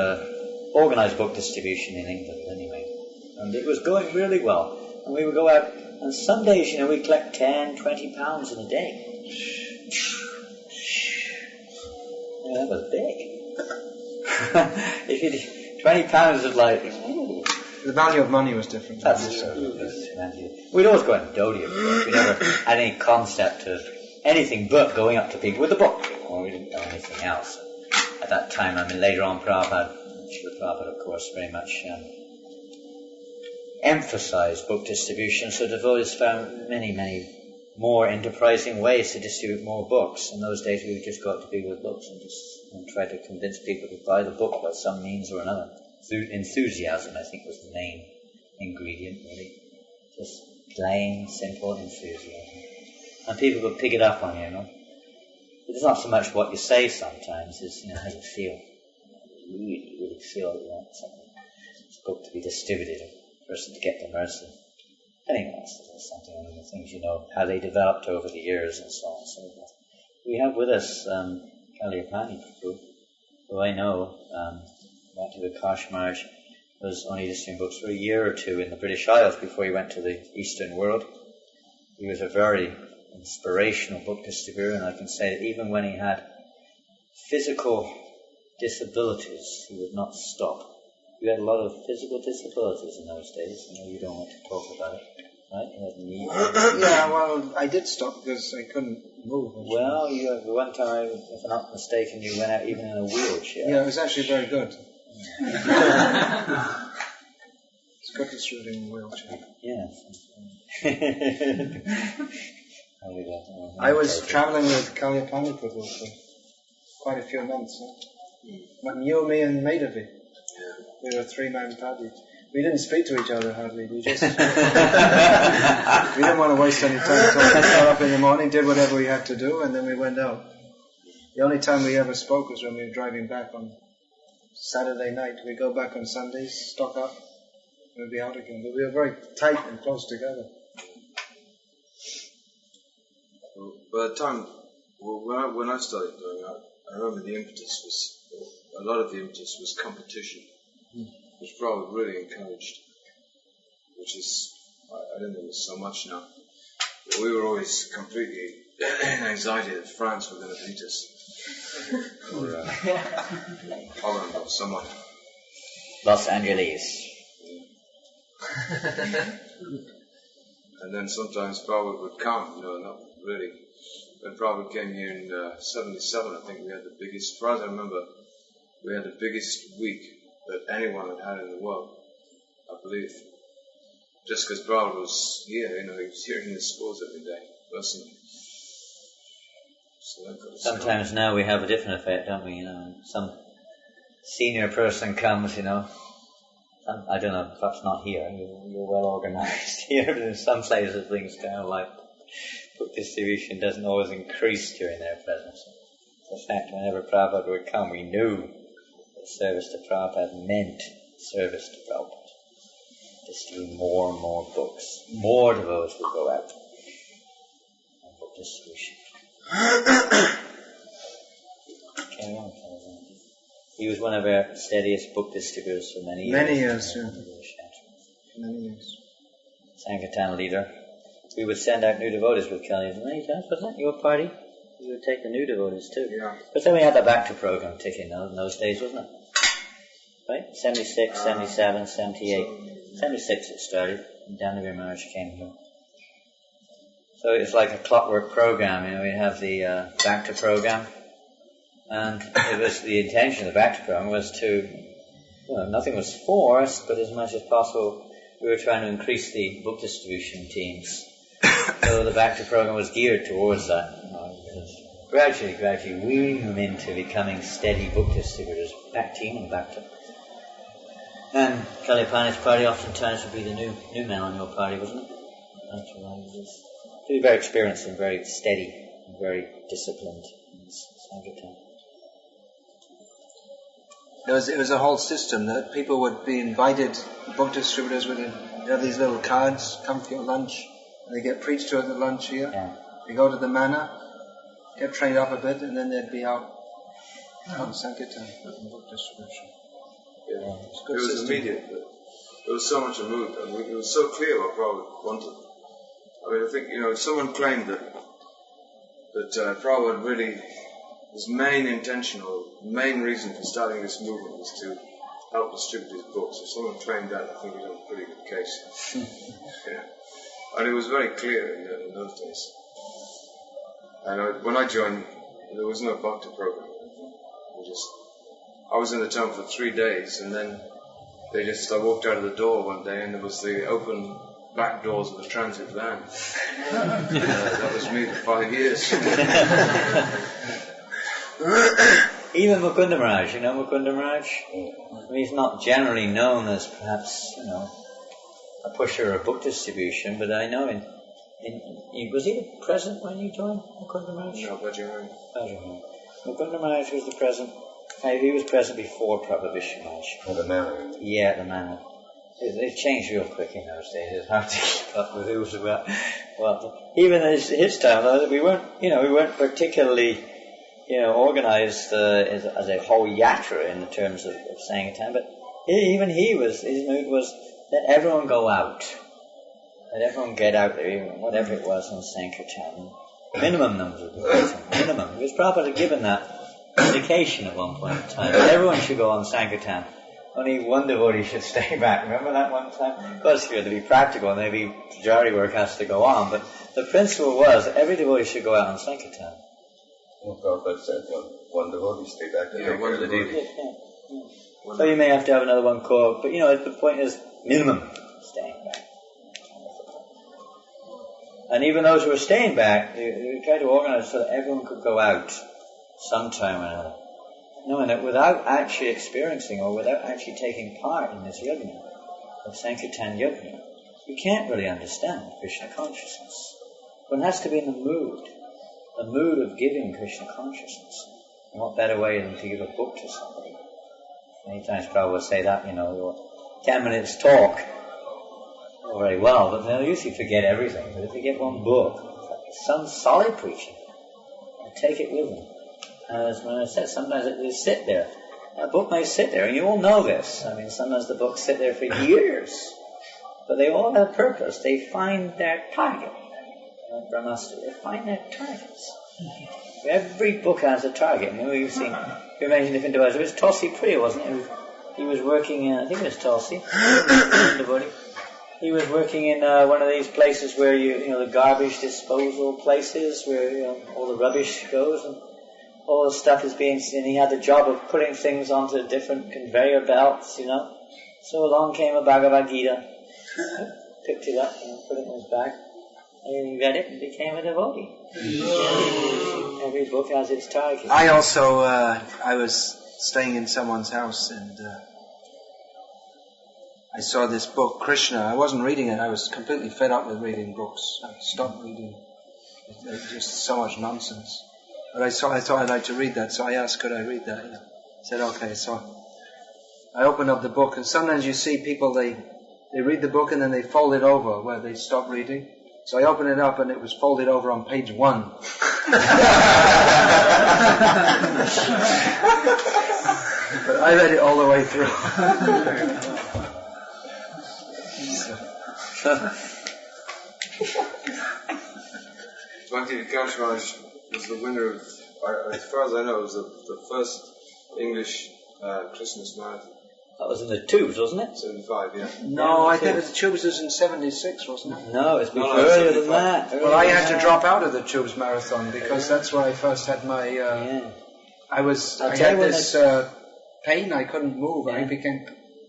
organised book distribution in England anyway. And it was going really well. And we would go out, and some days, you know, we'd collect 10, 20 pounds in a day. Yeah, that was big. If you 20 pounds of like... Ooh. The value of money was different. That's true. We'd always go out and dodie, of course. We never had any concept of anything but going up to people with a book. Or we didn't know anything else. At that time, I mean, later on, Prabhupada, of course, very much... emphasized book distribution, so devotees found many, many more enterprising ways to distribute more books. In those days we would just go out to people with books and try to convince people to buy the book by some means or another. Enthusiasm, I think, was the main ingredient, really. Just plain, simple enthusiasm. And people would pick it up on you, you know. It's not so much what you say sometimes, it's, you know, how you feel. You really feel that you want this book to be distributed. Person to get the mercy. Anyway, that's something, one of the things, you know, how they developed over the years and so on and so forth. We have with us Kalyapani Prabhu, who I know, Bhakti Vikasa Maharaj was only distributing books for a year or two in the British Isles before he went to the Eastern world. He was a very inspirational book distributor, and I can say that even when he had physical disabilities, he would not stop. You had a lot of physical disabilities in those days. I know you don't want to talk about it, right? You had knee. Yeah, well, I did stop because I couldn't move. Well, you had one time, if I'm not mistaken, you went out even in a wheelchair. Yeah, it was actually very good. It's good to shoot in a wheelchair. Yes. I was travelling with Kalyapani Prabhu for quite a few months. But you, me, and Madhavi. We were a three-man party. We didn't speak to each other hardly. We just... we didn't want to waste any time. So we got up in the morning, did whatever we had to do, and then we went out. The only time we ever spoke was when we were driving back on Saturday night. We go back on Sundays, stock up, and we'd be out again. But we were very tight and close together. By the time, when I started going out, I remember the impetus was, a lot of the impetus was competition, which Prabhupada really encouraged, which is, I don't think there's so much now. But we were always completely in anxiety that France were going to beat us, or Holland or someone. Los Angeles. And then sometimes Prabhupada would come, not really. When Prabhupada came here in 77, I think we had the biggest, as far as I remember, we had the biggest week that anyone had in the world, I believe. Just because Prabhupada was here, he was here in the schools every day, blessing. So sometimes now we have a different effect, don't we? Some senior person comes, I don't know, perhaps not here, you're well organized here, but in some places things kind of like book distribution doesn't always increase during their presence. In fact, whenever Prabhupada would come, we knew that service to Prabhupada meant service to Prabhupada. Distribute more and more books. More devotees would go out on book distribution. Carry on. He was one of our steadiest book distributors for many years. Many years, yeah. Many years. Sankirtan leader. we would send out new devotees with Kelly. Many times, wasn't it? Your party? We would take the new devotees too. Yeah. But then we had the Bhakti program ticking in those days, wasn't it? Right? 76, 77, 78. 76 it started, and Damnavi Maharaj came here. So it's like a clockwork program, we'd have the Bhakti program, and it was the intention of the Bhakti program was to, nothing was forced, but as much as possible we were trying to increase the book distribution teams. So the Bhakti program was geared towards that. Gradually weaning them into becoming steady book distributors, Bhakti and Bhakti. And Kalyapan's party oftentimes would be the new man on your party, wasn't it? That's right. He was very experienced and very steady and very disciplined in Sankirtan. It was a whole system that people would be invited, book distributors would have these little cards, come for your lunch, and they get preached to at the lunch here. Yeah. They go to the manor, get trained up a bit, and then they'd be out on Sankirtan with book distribution. Yeah. It was immediate. There was so much mood. I mean, it was so clear what Prabhupada wanted. I mean, I think, someone claimed that Prabhupada really, his main intention or main reason for starting this movement was to help distribute his books. If someone claimed that, I think he had a pretty good case. Yeah. And it was very clear in those days. And when I joined, there was no Bhakti program. I was in the town for 3 days, and then I walked out of the door one day, and there was the open back doors of a transit van. That was me for 5 years. Even Mukunda Maharaj, Mukunda Maharaj? I mean, he's not generally known as perhaps, a pusher of book distribution, but I know was he present when you joined Mukunda Maharaj? No, Bajirani. Mukunda Maharaj was the present. He was present before Prabhupada Vishnu Maharaj. Oh, the manor. Yeah, the manor. It changed real quick in those days. It's hard to keep up with who was about what. Even his time, we weren't particularly, organized as a whole yatra in the terms of Sankirtan. But even his mood was let everyone go out, let everyone get out there, whatever it was on Sankirtan. Minimum numbers of people. Minimum. Because Prabhupada had given that indication at one point in time. Everyone should go on Sankirtan. Only one devotee should stay back. Remember that one time? Of course, you have to be practical, maybe Pujari work has to go on, but the principle was that every devotee should go out on Sankirtan. Well, Prabhupada said one devotee stay back to take care of the deity. Yeah. So you may have to have another one called, but the point is minimum staying back. And even those who were staying back, we tried to organize so that everyone could go out sometime or another. Knowing that without actually experiencing or without actually taking part in this yajna, of Sankirtan yajna, you can't really understand Krishna consciousness. One has to be in the mood of giving Krishna consciousness. And what better way than to give a book to somebody? Many times Prabhupada will say that, 10 minutes talk, very well, but they'll usually forget everything. But if they get one book, some solid preaching, and take it with them. As when I said, sometimes it will sit there. A book may sit there, and you all know this. I mean, sometimes the books sit there for years. But they all have purpose. They find their target. Brahmastha, they find their targets. Every book has a target. We've mentioned different devices. It was Tulsi Priya, wasn't it? He was working in, I think it was Tulsi. He was working in one of these places where the garbage disposal places, where all the rubbish goes, and all the stuff is being seen. He had the job of putting things onto different conveyor belts, So along came a Bhagavad Gita, picked it up and put it in his bag. And he read it and became a devotee. Every book has its target. I also, I was staying in someone's house and I saw this book, Krishna. I wasn't reading it. I was completely fed up with reading books. I stopped reading. It's just so much nonsense. But I thought I'd like to read that, so I asked, could I read that? I said, okay. So I opened up the book, and sometimes you see people, they read the book and then they fold it over where they stop reading. So I opened it up and it was folded over on page 1. But I read it all the way through. Bhakti Vikasa Maharaj was the winner of, as far as I know, it was the first English Christmas marathon. That was in the Tubes, wasn't it? 75, yeah. No, I think the Tubes was in 76, wasn't it? No, it's before No, earlier than 75. that. Well, I had to drop out of the Tubes marathon because that's where I first had my. I had this pain. I couldn't move. I became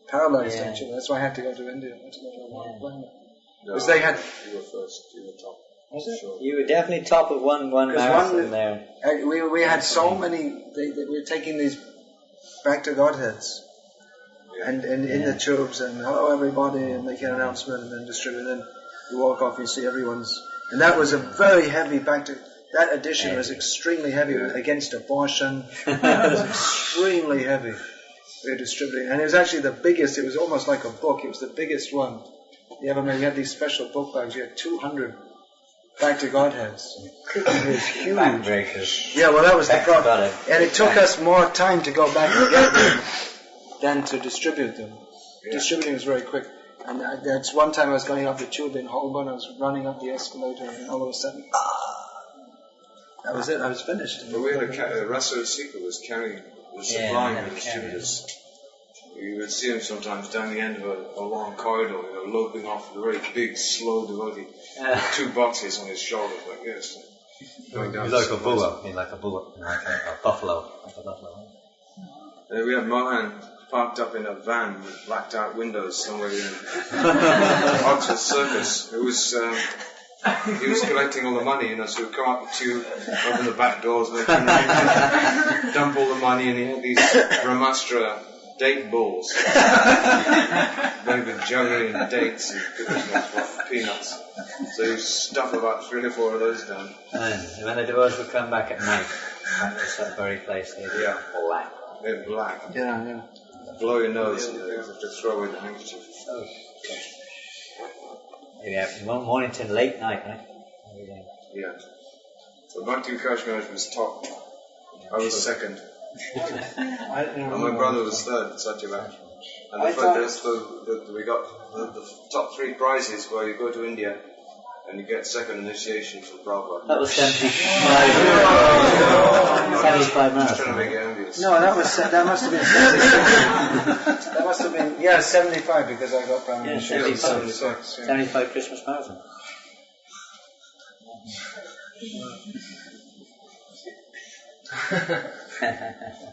paralyzed. Actually, that's why I had to go to India. Because they had. You were first. You were top. Was it? Sure. You were definitely top of one marathon there. We had so many. We were taking these back to Godheads. And in the Tubes, and hello everybody, and make an announcement, and then distribute, and then you walk off, you see everyone's, and that was a very heavy that edition was extremely heavy against abortion. It was extremely heavy. We were distributing, and it was actually the biggest. It was almost like a book. It was the biggest one you ever made. We had these special book bags. You had 200 back to Godheads. It was huge. Backbreakers. Yeah, well, that was the problem, and it took us more time to go back and get them than to distribute them. Yeah. Distributing was very quick. And that's one time I was going up the tube in Holborn, I was running up the escalator, and all of a sudden, that was it, I was finished. But we had a Rasa Seeker was supplying the distributors. You would see him sometimes down the end of a long corridor, loping off with a very big, slow devotee, with 2 boxes on his shoulders like this. Going down like a bulla, like a buffalo, like a buffalo. And then we had Mohan parked up in a van with blacked out windows somewhere in Oxford Circus. It was, he was collecting all the money, so he'd come up to you, open the back doors, and they'd dump all the money, and he had these Brahmastra date balls. Very good juggery and dates and goodness knows what, peanuts. So you stuff about 3 or 4 of those down. And when the devotees would come back at night, back to that very place, they'd be black. They're black. Yeah. Blow your nose and you have to throw away the handkerchief. Yeah, Mornington late night, right? Yeah. So Bhakti Vikasa Maharaj was top. I was second. And my brother was third, Satyavat. And we got the top 3 prizes where you go to India and you get second initiation from Prabhupada. That was 75. 75 Just trying to make it envious. No, that must have been 76. That must have been 75 because I got down in 76. 75 Christmas marathon.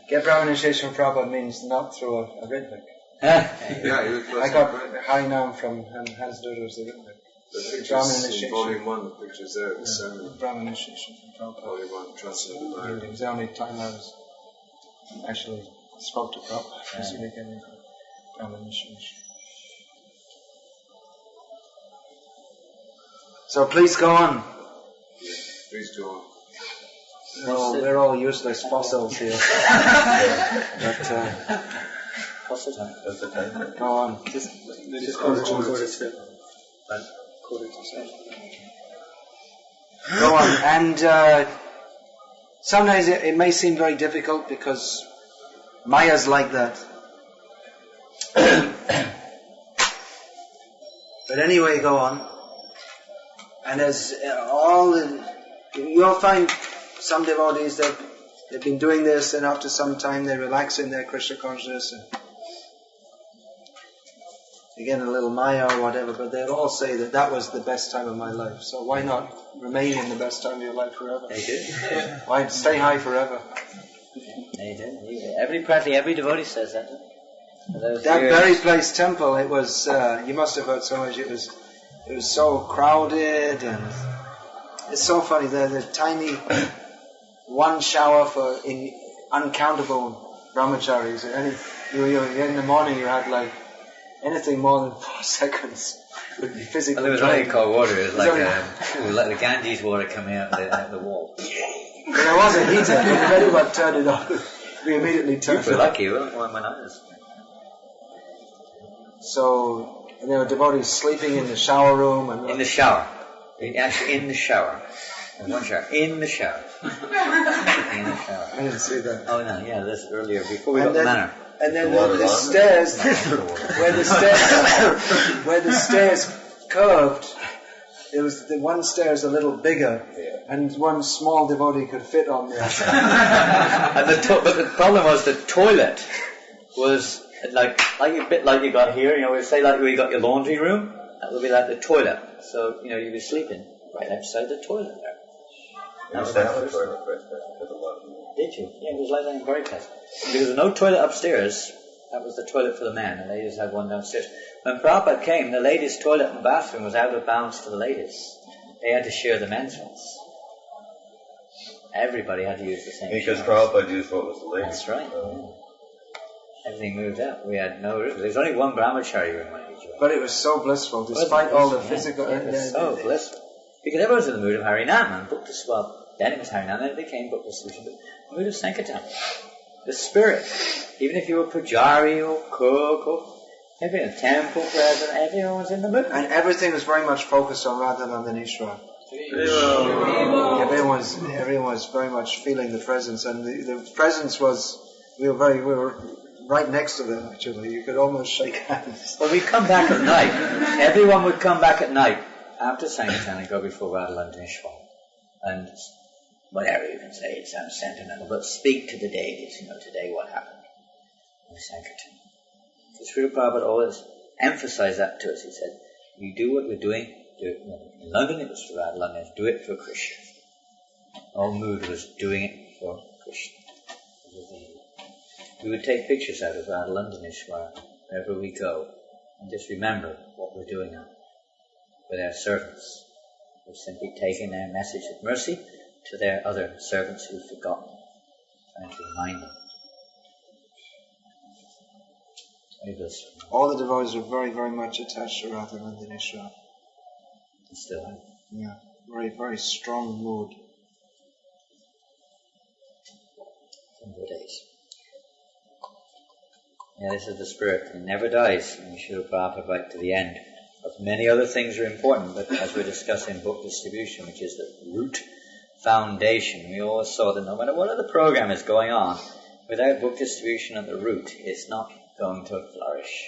Get Brahman initiation from Prabhupada means not through a Ritvik. I got Harinam from Hans Duder was the Ritvik. The pictures in volume 1, the pictures there at the ceremony. Brahman initiation from Prabhupada. Volume 1, translated by It was the only time I was actually spoke to Prabhupada. Brahman initiation. So please go on. Yeah, please go on. We're all useless fossils here. But what's the time? Go on. Just quarter to 7. Go on. And sometimes it may seem very difficult because Maya's like that. But anyway, go on. And as you'll find some devotees they've been doing this, and after some time they relax in their Krishna consciousness and again a little Maya or whatever, but they'll all say that was the best time of my life. So why not remain in the best time of your life forever? They do. Why stay high forever? They do. Practically every devotee says that. That very place temple, it was. You must have heard so much. It was so crowded, and it's so funny. The tiny one shower for uncountable brahmacharis. In the morning you had like anything more than 4 seconds would be physically. Well, there was only cold water. It was like the Ganges water coming out the wall. But it wasn't heated. If anyone turned it on, we immediately turned it on. You were lucky, weren't you? When I was. So, and there were devotees sleeping in the shower room. In the shower. Actually, in the shower. One shower. In the shower. In the shower. I didn't see that. Oh no, yeah, this earlier, before we got the manor. And then the stairs, where the stairs curved, There was the one stairs a little bigger, and one small devotee could fit on there. And but the problem was the toilet was like a bit like you got here. You know, we say like where you got your laundry room. That would be like the toilet. So you'd be sleeping right outside the toilet there. That was the toilet for the washroom. Did you? Yeah, it was like that in Vikasa. There was no toilet upstairs. That was the toilet for the men. The ladies had one downstairs. When Prabhupada came, the ladies' toilet and bathroom was out of bounds to the ladies. They had to share the men's ones. Everybody had to use the same. Because showers. Prabhupada used what was the ladies. That's right. Everything moved out. We had no room. There was only one brahmachari room when we joined. But it was so blissful, despite all the physical... It was so blissful. Because everyone was in the mood of Harinam and Bhakti. Well, then it was Harinam, then it became Bhakti Solution, but the mood of Sankirtan. The spirit. Even if you were pujari or cook or maybe a temple president, everyone was in the mood. And everything was very much focused on Radhananda and Ishvara. Everyone was very much feeling the presence, and the presence was, we were right next to them actually. You could almost shake hands. Well, we'd come back at night. Everyone would come back at night after Sankirtan and go before Radhananda and Ishvara. And whatever you can say, it sounds sentimental, but speak to the deities, today what happened in Sankirtan. So Srila Prabhupada always emphasized that to us. He said, you do what we're doing, do it. In London it was for Radharani, do it for Krishna. All mood was doing it for Krishna. We would take pictures out of Radharani and Ishvara wherever we go, and just remember what we're doing with our servants. We're simply taking their message of mercy to their other servants who've forgotten, trying to remind them. All the devotees were very, very much attached to Radharani and Ishvara. Still are. Yeah, very, very strong mood. Some good days. Yeah, this is the spirit. It never dies. And Srila Prabhupada right to the end. But many other things are important, but as we're discussing book distribution, which is the root foundation, we always saw that no matter what other program is going on, without book distribution at the root, it's not going to flourish.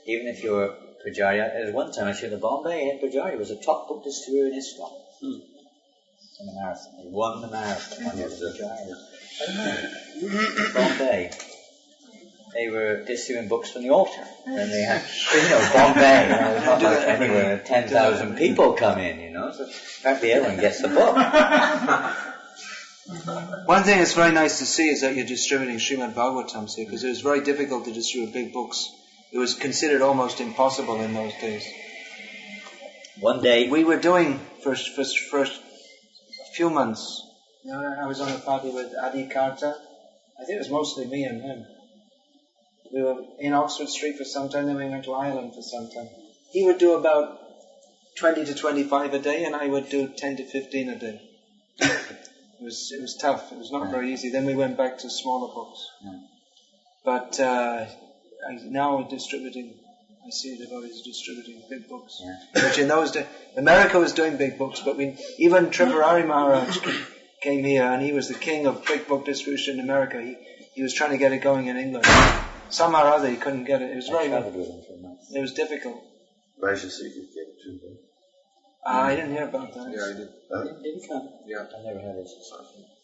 Even if you're Pujari, there was one time actually in the Bombay, head Pujari was a top book distributor in Islam. In the marathon. He won the marathon. Bombay. They were distributing books from the altar. And they had, Bombay, it's not like anywhere 10,000 people come in, so practically everyone gets the book. One thing that's very nice to see is that you're distributing Srimad Bhagavatams here, because it was very difficult to distribute big books. It was considered almost impossible in those days. One day we were doing for a few months. I was on a party with Adi Karta. I think it was mostly me and him. We were in Oxford Street for some time, then we went to Ireland for some time. He would do about 20 to 25 a day, and I would do 10 to 15 a day. It was tough. It was not very easy. Then we went back to smaller books. But now distributing, I see devotees distributing big books. Which in those days, America was doing big books, but even Tripurari Maharaj came here, and he was the king of big book distribution in America. He was trying to get it going in England. Somehow or other he couldn't get it. It was it was difficult. I didn't hear about that. Yeah, I did. Did he come? Yeah. I never heard it.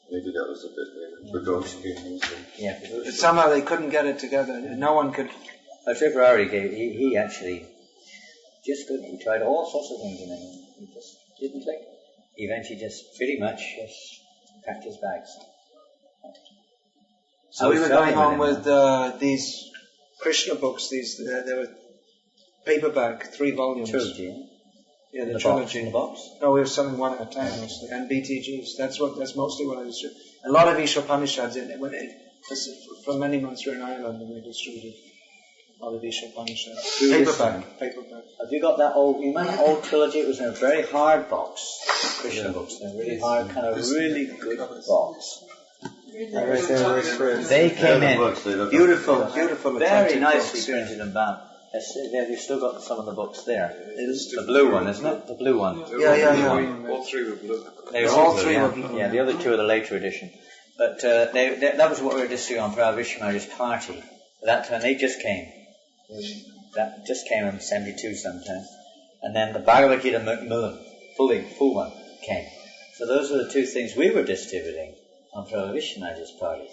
Maybe that was a bit production. Yeah. But somehow they couldn't get it together. No one could. Tripurari he actually just couldn't. He tried all sorts of things and then he just didn't click. He eventually just pretty much just packed his bags. So we were going on with these Krishna books. They were paperback, 3 volumes. Trilogy. Yeah, the trilogy trilogy. In the box. No, we were selling one at a time mostly, and BTGs. That's mostly what I distributed. A lot of Ishopanishads for many months we were in Ireland and we distributed a lot of Ishopanishads. Paperback. Have you got that old? You remember that old trilogy? It was in a very hard box. Krishna books, in a really hard, kind of really good box. They came in beautiful, books, very nicely printed and bound. You've still got some of the books there. It's the blue one, isn't it? The blue one. Yeah. All 3 were blue. All three were blue. Yeah, the other 2 are the later edition. But that was what we were distributing on Prabhupada Vishwanath's party. At that time, they just came. That just came in 72 sometime. and then the Bhagavad Gita Macmillan, full one, came. So those were the two things we were distributing on Prohibition Maje's party.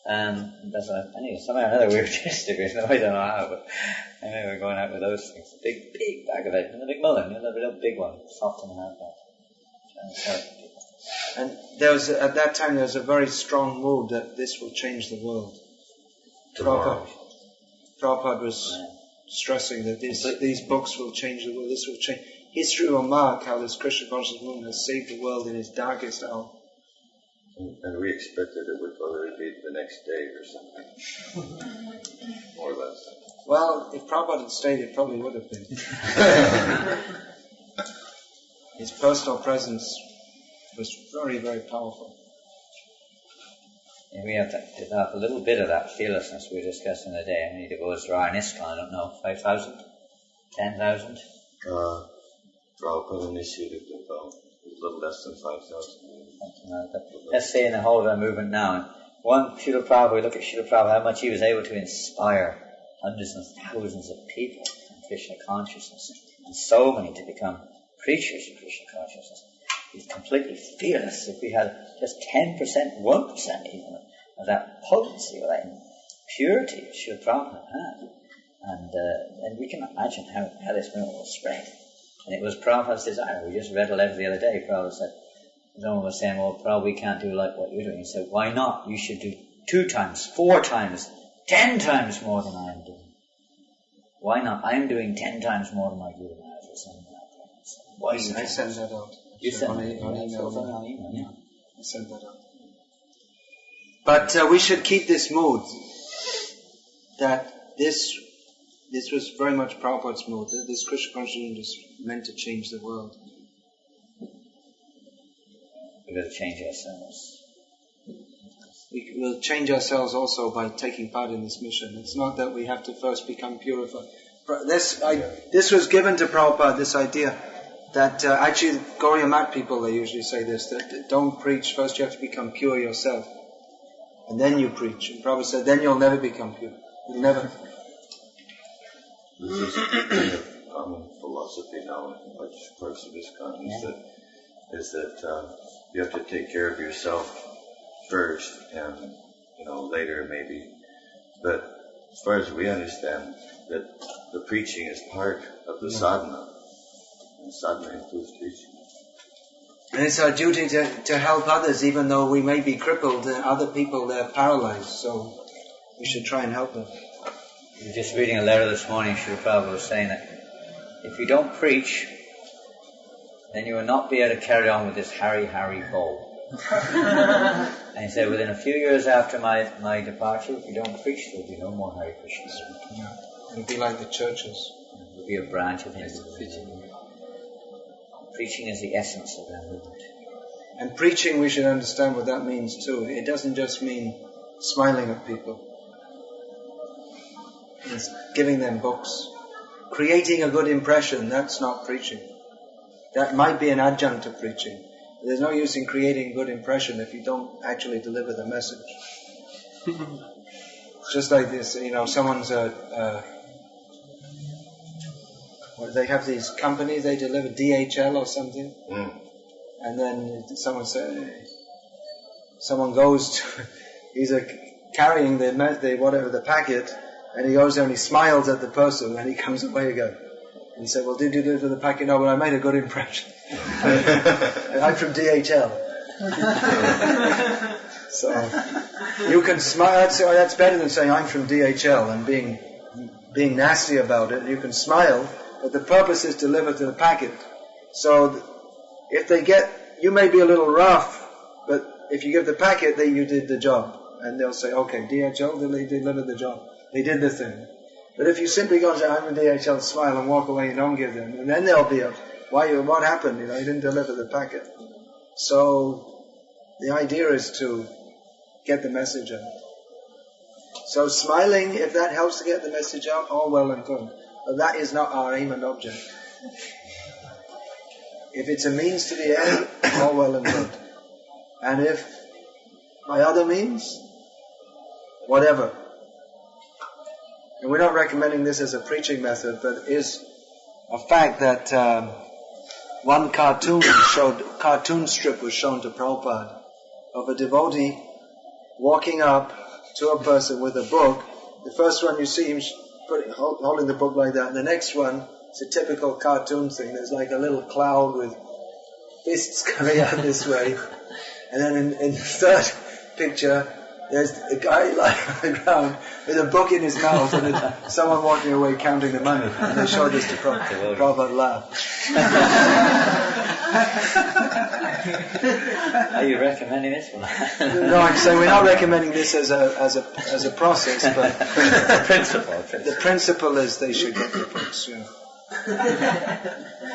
That's anyway, somehow or another we were distributing, I don't know how, but anyway, we were going out with those things. A big bag of it, and the Macmillan, the real big one, soft and hardback. And at that time there was a very strong mood that this will change the world. Prabhupada was stressing that these books will change the world, this will change. History will mark how this Krishna conscious movement has saved the world in its darkest hour. And we expected it would probably be the next day or something. More or less. Well, if Prabhupada had stayed, it probably would have been. His personal presence was very, very powerful. And we have to develop a little bit of that fearlessness we were discussing the day. How many devotees there are in ISKCON? I don't know, 5,000? 10,000? Prabhupada initiated about a little less than 5,000. Let's say in the whole of our movement now, one Srila Prabhupada, we look at Srila Prabhupada, how much he was able to inspire hundreds and thousands of people in Krishna consciousness, and so many to become preachers of Krishna consciousness. He's completely fearless. If we had just 10%, 1% even of that potency, or that purity that Srila Prabhupada had, and we can imagine how this movement will spread. And it was Prabhupada's desire. We just read a letter the other day. Prabhupada said, someone was saying, well, Prabhupada, we can't do like what you're doing. He said, why not? You should do 2 times, 4 times, 10 times more than I am doing. Why not? I am doing 10 times more than my Guru Maharaj or something like that. So why I sent that out. You sent on email. email. I sent that out. But we should keep this mood that this was very much Prabhupada's mood. That this Krishna consciousness is meant to change the world. We've got to change ourselves. We will change ourselves also by taking part in this mission. It's not that we have to first become purified. This was given to Prabhupada, this idea that actually Gauriya Mat people, they usually say this, that don't preach, first you have to become pure yourself. And then you preach. And Prabhupada said, then you'll never become pure. You'll never. This is kind of common philosophy now in large parts of ISKCON, is that you have to take care of yourself first, and later maybe. But as far as we understand, that the preaching is part of the sadhana, and sadhana includes preaching. And it's our duty to help others, even though we may be crippled. Other people, they're paralyzed, so we should try and help them. We were just reading a letter this morning. Srila Prabhupada was saying that if you don't preach, then you will not be able to carry on with this Hari bowl. And he said, within a few years after my departure, if you don't preach, there will be no more Hare Krishna. Yeah. It'll be like the churches. It will be a branch of Hinduism. Preaching is the essence of that movement. And preaching, we should understand what that means too. It doesn't just mean smiling at people. It's giving them books. Creating a good impression, that's not preaching. That might be an adjunct to preaching. There's no use in creating a good impression if you don't actually deliver the message. It's just like this, someone's they have these companies, they deliver DHL or something, and then someone goes to, he's carrying the packet, and he goes there and he smiles at the person, and he comes away again. And he said, well, did you deliver the packet? No, but I made a good impression. And I'm from DHL. So you can smile. That's better than saying I'm from DHL and being nasty about it. You can smile, but the purpose is to deliver to the packet. So if you may be a little rough, but if you give the packet, then you did the job. And they'll say, okay, DHL, they delivered the job. They did the thing. But if you simply go and say, I'm from DHL, smile and walk away and don't give them, and then they'll be what happened? You didn't deliver the packet. So the idea is to get the message out. So smiling, if that helps to get the message out, all well and good. But that is not our aim and object. If it's a means to the end, all well and good. And if by other means, whatever. And we're not recommending this as a preaching method, but is a fact that one cartoon strip was shown to Prabhupada of a devotee walking up to a person with a book. The first one you see him holding the book like that, and the next one is a typical cartoon thing. There's like a little cloud with fists coming out this way, and then in the third picture there's a guy lying on the ground with a book in his mouth and someone walking away counting the money, and they showed this to Prabhupada. Prabhupada laughed. Are you recommending this one? No, I'm saying we're not recommending this as a process, but the principle is they should get the books. Yeah.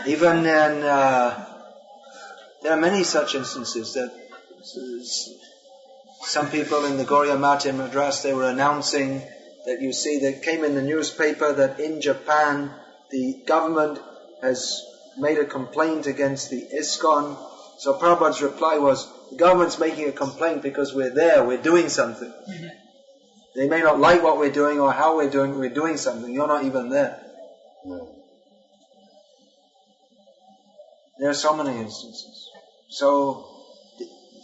Even in there are many such instances that some people in the Gaudiya Math in Madras, they were announcing that you see that came in the newspaper that in Japan the government has made a complaint against the ISKCON. So Prabhupada's reply was, the government's making a complaint because we're there, we're doing something. Mm-hmm. They may not like what we're doing or how we're doing something, you're not even there. No. There are so many instances. So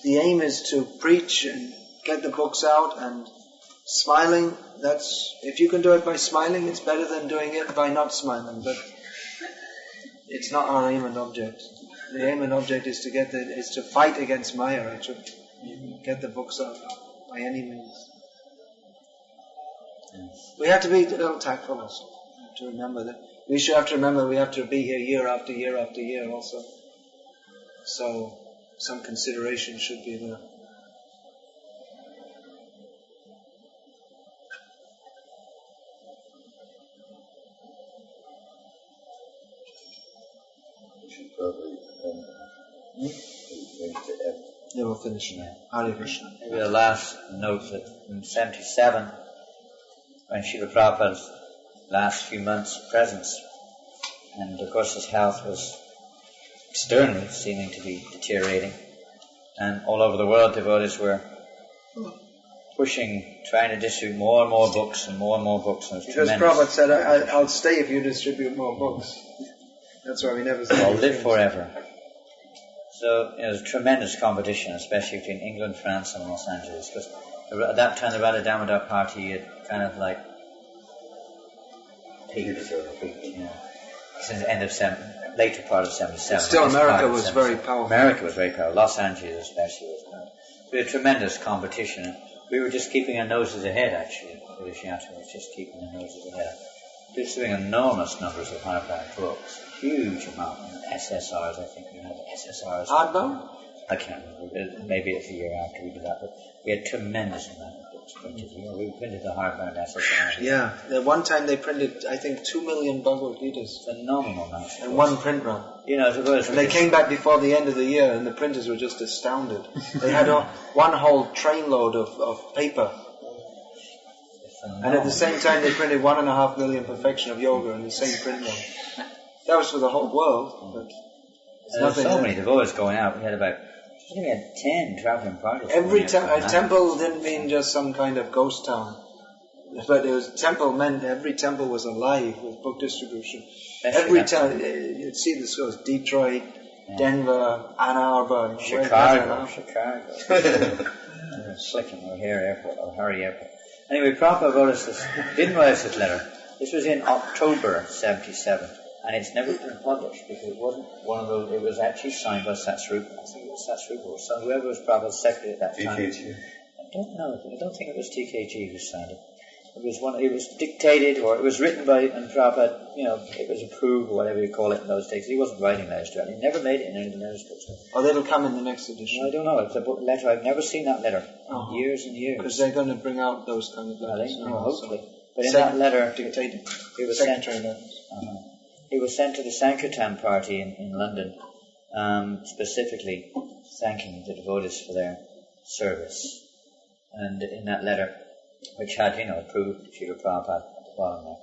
the aim is to preach and get the books out, and smiling, if you can do it by smiling, it's better than doing it by not smiling, but it's not our aim and object. The aim and object is to fight against Maya, to get the books out by any means. Yes. We have to be a little tactful also. We have to remember that. We should have to remember we have to be here year after year after year also. So some consideration should be there. Yeah, we'll finish now. Hare Krishna. Maybe the last note that in 77, when Srila Prabhupada's last few months' presence, and of course his health was externally seeming to be deteriorating, and all over the world devotees were pushing, trying to distribute more and more books and more books. And because Prabhupada said, I'll stay if you distribute more books. That's why we never said I'll live forever. So there's tremendous competition, especially between England, France and Los Angeles, because at that time the Radha Damodar party had kind of like peaked, since the end of later part of 77. But still America was very powerful. America was very powerful. Los Angeles especially was powerful. We had tremendous competition. We were just keeping our noses ahead, actually. British Yatra was just keeping our noses ahead. Distributing enormous numbers of hardbound books. Huge amount of SSRs, I think we had SSRs. Hardbound? I can't remember. Maybe it's a year after we did that, but we had tremendous amount of books printed. We printed the hardbound SSRs. Yeah. At one time they printed, I think, 2 million Bhagavad Gitas. Phenomenal amount. In one print run. And they came back before the end of the year, and the printers were just astounded. They had one whole trainload of paper. And at the same time they printed 1.5 million Perfection of Yoga in the same print run. That was for the whole world, but there were so many devotees going out. We had 10 traveling parties. Every temple didn't mean just some kind of ghost town, but temple meant every temple was alive with book distribution. Every town, you'd see this goes Detroit, Denver, Ann Arbor, Chicago. O'Hare Airport. Anyway, Prabhupada didn't write us this letter. This was in October 77. And it's never been published because it wasn't one of those. It was actually signed by Satsrupa. I think it was Satsrupa or whoever was Prabhupada's secretary at that time. TKG. I don't know. I don't think it was TKG who signed it. It was dictated, or it was written by, and Prabhupada, it was approved or whatever you call it in those days. He wasn't writing letters directly. He never made it in any of the letters books. Oh, that'll come in the next edition. No, I don't know. It's a book letter. I've never seen that letter. Years and years. Because they're going to bring out those kind of letters. Hopefully. But in that letter, dictated. It was secretary letters. He was sent to the Sankirtan party in London, specifically thanking the devotees for their service. And in that letter, which had, approved Srila Prabhupada at the bottom there,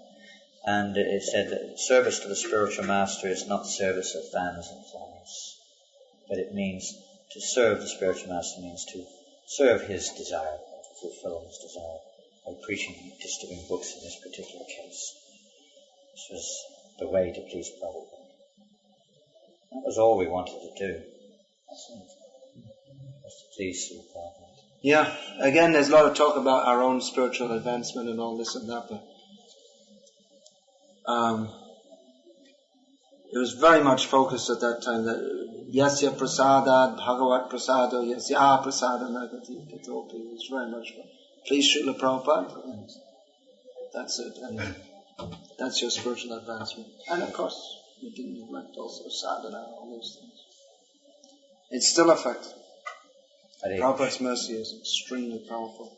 and it said that service to the spiritual master is not service of fans and followers, but it means to serve the spiritual master means to serve his desire, to fulfill his desire by preaching, distributing books in this particular case. This was the way to please Prabhupada. That was all we wanted to do. That's it. Was to please Srila Prabhupada. Yeah, again, there's a lot of talk about our own spiritual advancement and all this and that, but it was very much focused at that time that Yasya Prasadad Bhagavat Prasado Yasya Prasada Nagati Katopi. It was very much please Srila Prabhupada, and that's it, and that's your spiritual advancement. And of course, you didn't neglect also sadhana and all those things. It's still a fact. Prabhupada's mercy is extremely powerful.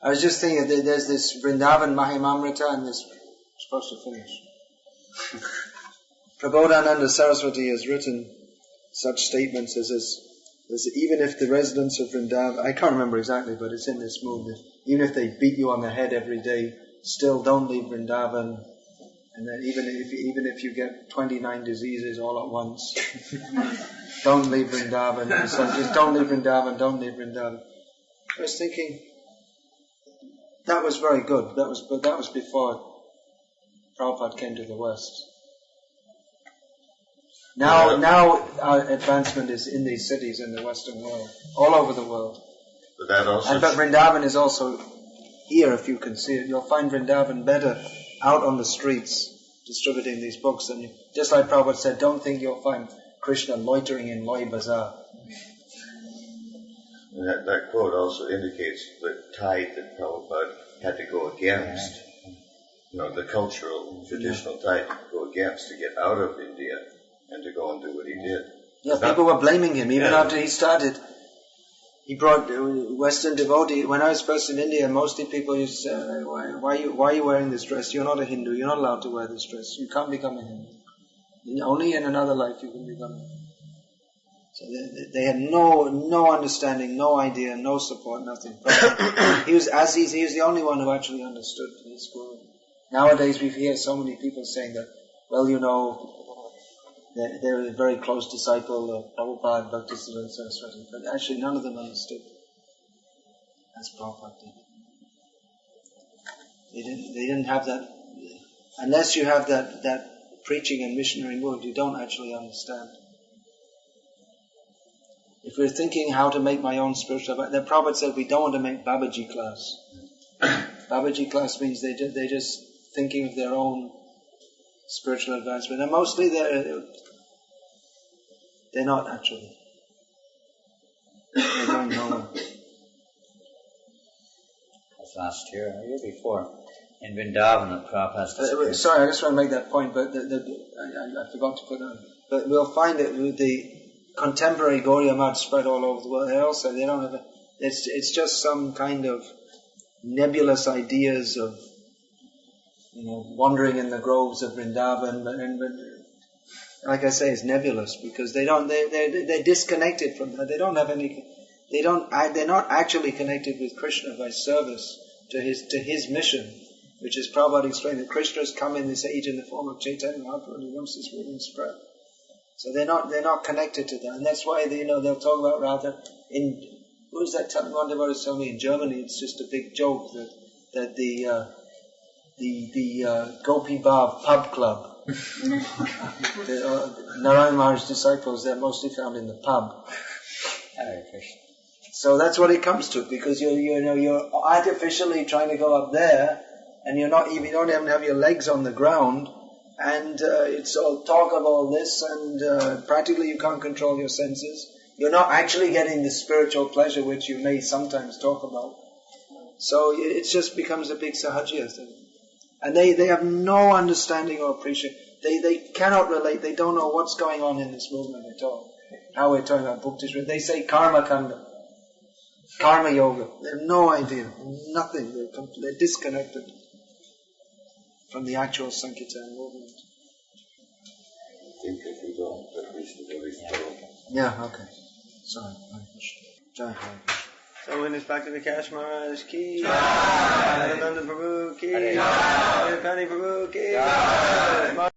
I was just thinking, there's this Vrindavan Mahimamrita, and this supposed to finish. Prabodhananda Saraswati has written such statements as even if the residents of Vrindavan, I can't remember exactly, but it's in this mood, that even if they beat you on the head every day, still don't leave Vrindavan, and that even if you get 29 diseases all at once, don't leave Vrindavan. So just don't leave Vrindavan, don't leave Vrindavan. I was thinking, that was very good. That was before Prabhupada came to the West. Now our advancement is in these cities in the Western world, all over the world. But Vrindavan is also here, if you can see it. You'll find Vrindavan better out on the streets distributing these books. And just like Prabhupada said, don't think you'll find Krishna loitering in Loi Bazaar. And that quote also indicates the tide that Prabhupada had to go against. The cultural, traditional tide to go against to get out of India and to go and do what he did. Yeah, people were blaming him even after he started. He brought Western devotee. When I was first in India, mostly people used to say, why are you wearing this dress? You're not a Hindu. You're not allowed to wear this dress. You can't become a Hindu. Only in another life you can become a Hindu. So they had no understanding, no idea, no support, nothing. He was the only one who actually understood his guru. Nowadays we hear so many people saying that, they're a very close disciple of Prabhupada, Bhakti, Saraswati, but actually none of them understood as Prabhupada did. They didn't have that. Unless you have that preaching and missionary mood, you don't actually understand. If we're thinking how to make my own spiritual, the Prabhupada said we don't want to make Babaji class. Babaji class means they're just thinking of their own spiritual advancement, and mostly they're not actually. They don't know. That's last year or year before in Vrindavan that Prabhupada disappeared. Sorry, I just want to make that point, but I forgot to put on. But we'll find that with the contemporary Gaudiya Math spread all over the world, they don't have it's just some kind of nebulous ideas of wandering in the groves of Vrindavan, but like I say, it's nebulous because they're disconnected from that. They're not actually connected with Krishna by service to his mission, which is Prabhupada explained that Krishna has come in this age in the form of Chaitanya Mahaprabhu and he wants this moving spread. So they're not connected to that, and that's why they'll talk about Radha in who is that telling one devotee told me in Germany. It's just a big joke that the Gopi Bhav pub club, Narayan Maharaj's disciples, they're mostly found in the pub. So that's what it comes to, because you're artificially trying to go up there, and you don't even have your legs on the ground, and it's all talk of all this, and practically you can't control your senses. You're not actually getting the spiritual pleasure which you may sometimes talk about. So it just becomes a big sahajya thing. And they have no understanding or appreciation. They cannot relate. They don't know what's going on in this movement at all. How we're talking about Bhakti. They say karma kanda, karma yoga. They have no idea. Nothing. They're disconnected from the actual Sankirtan movement. I think if we don't, that we should really go. Yeah, okay. Sorry. Jai Hare. So in this Bhakti Vikasa Maharaj ki, Ananda Prabhu ki, Pani Prabhu ki.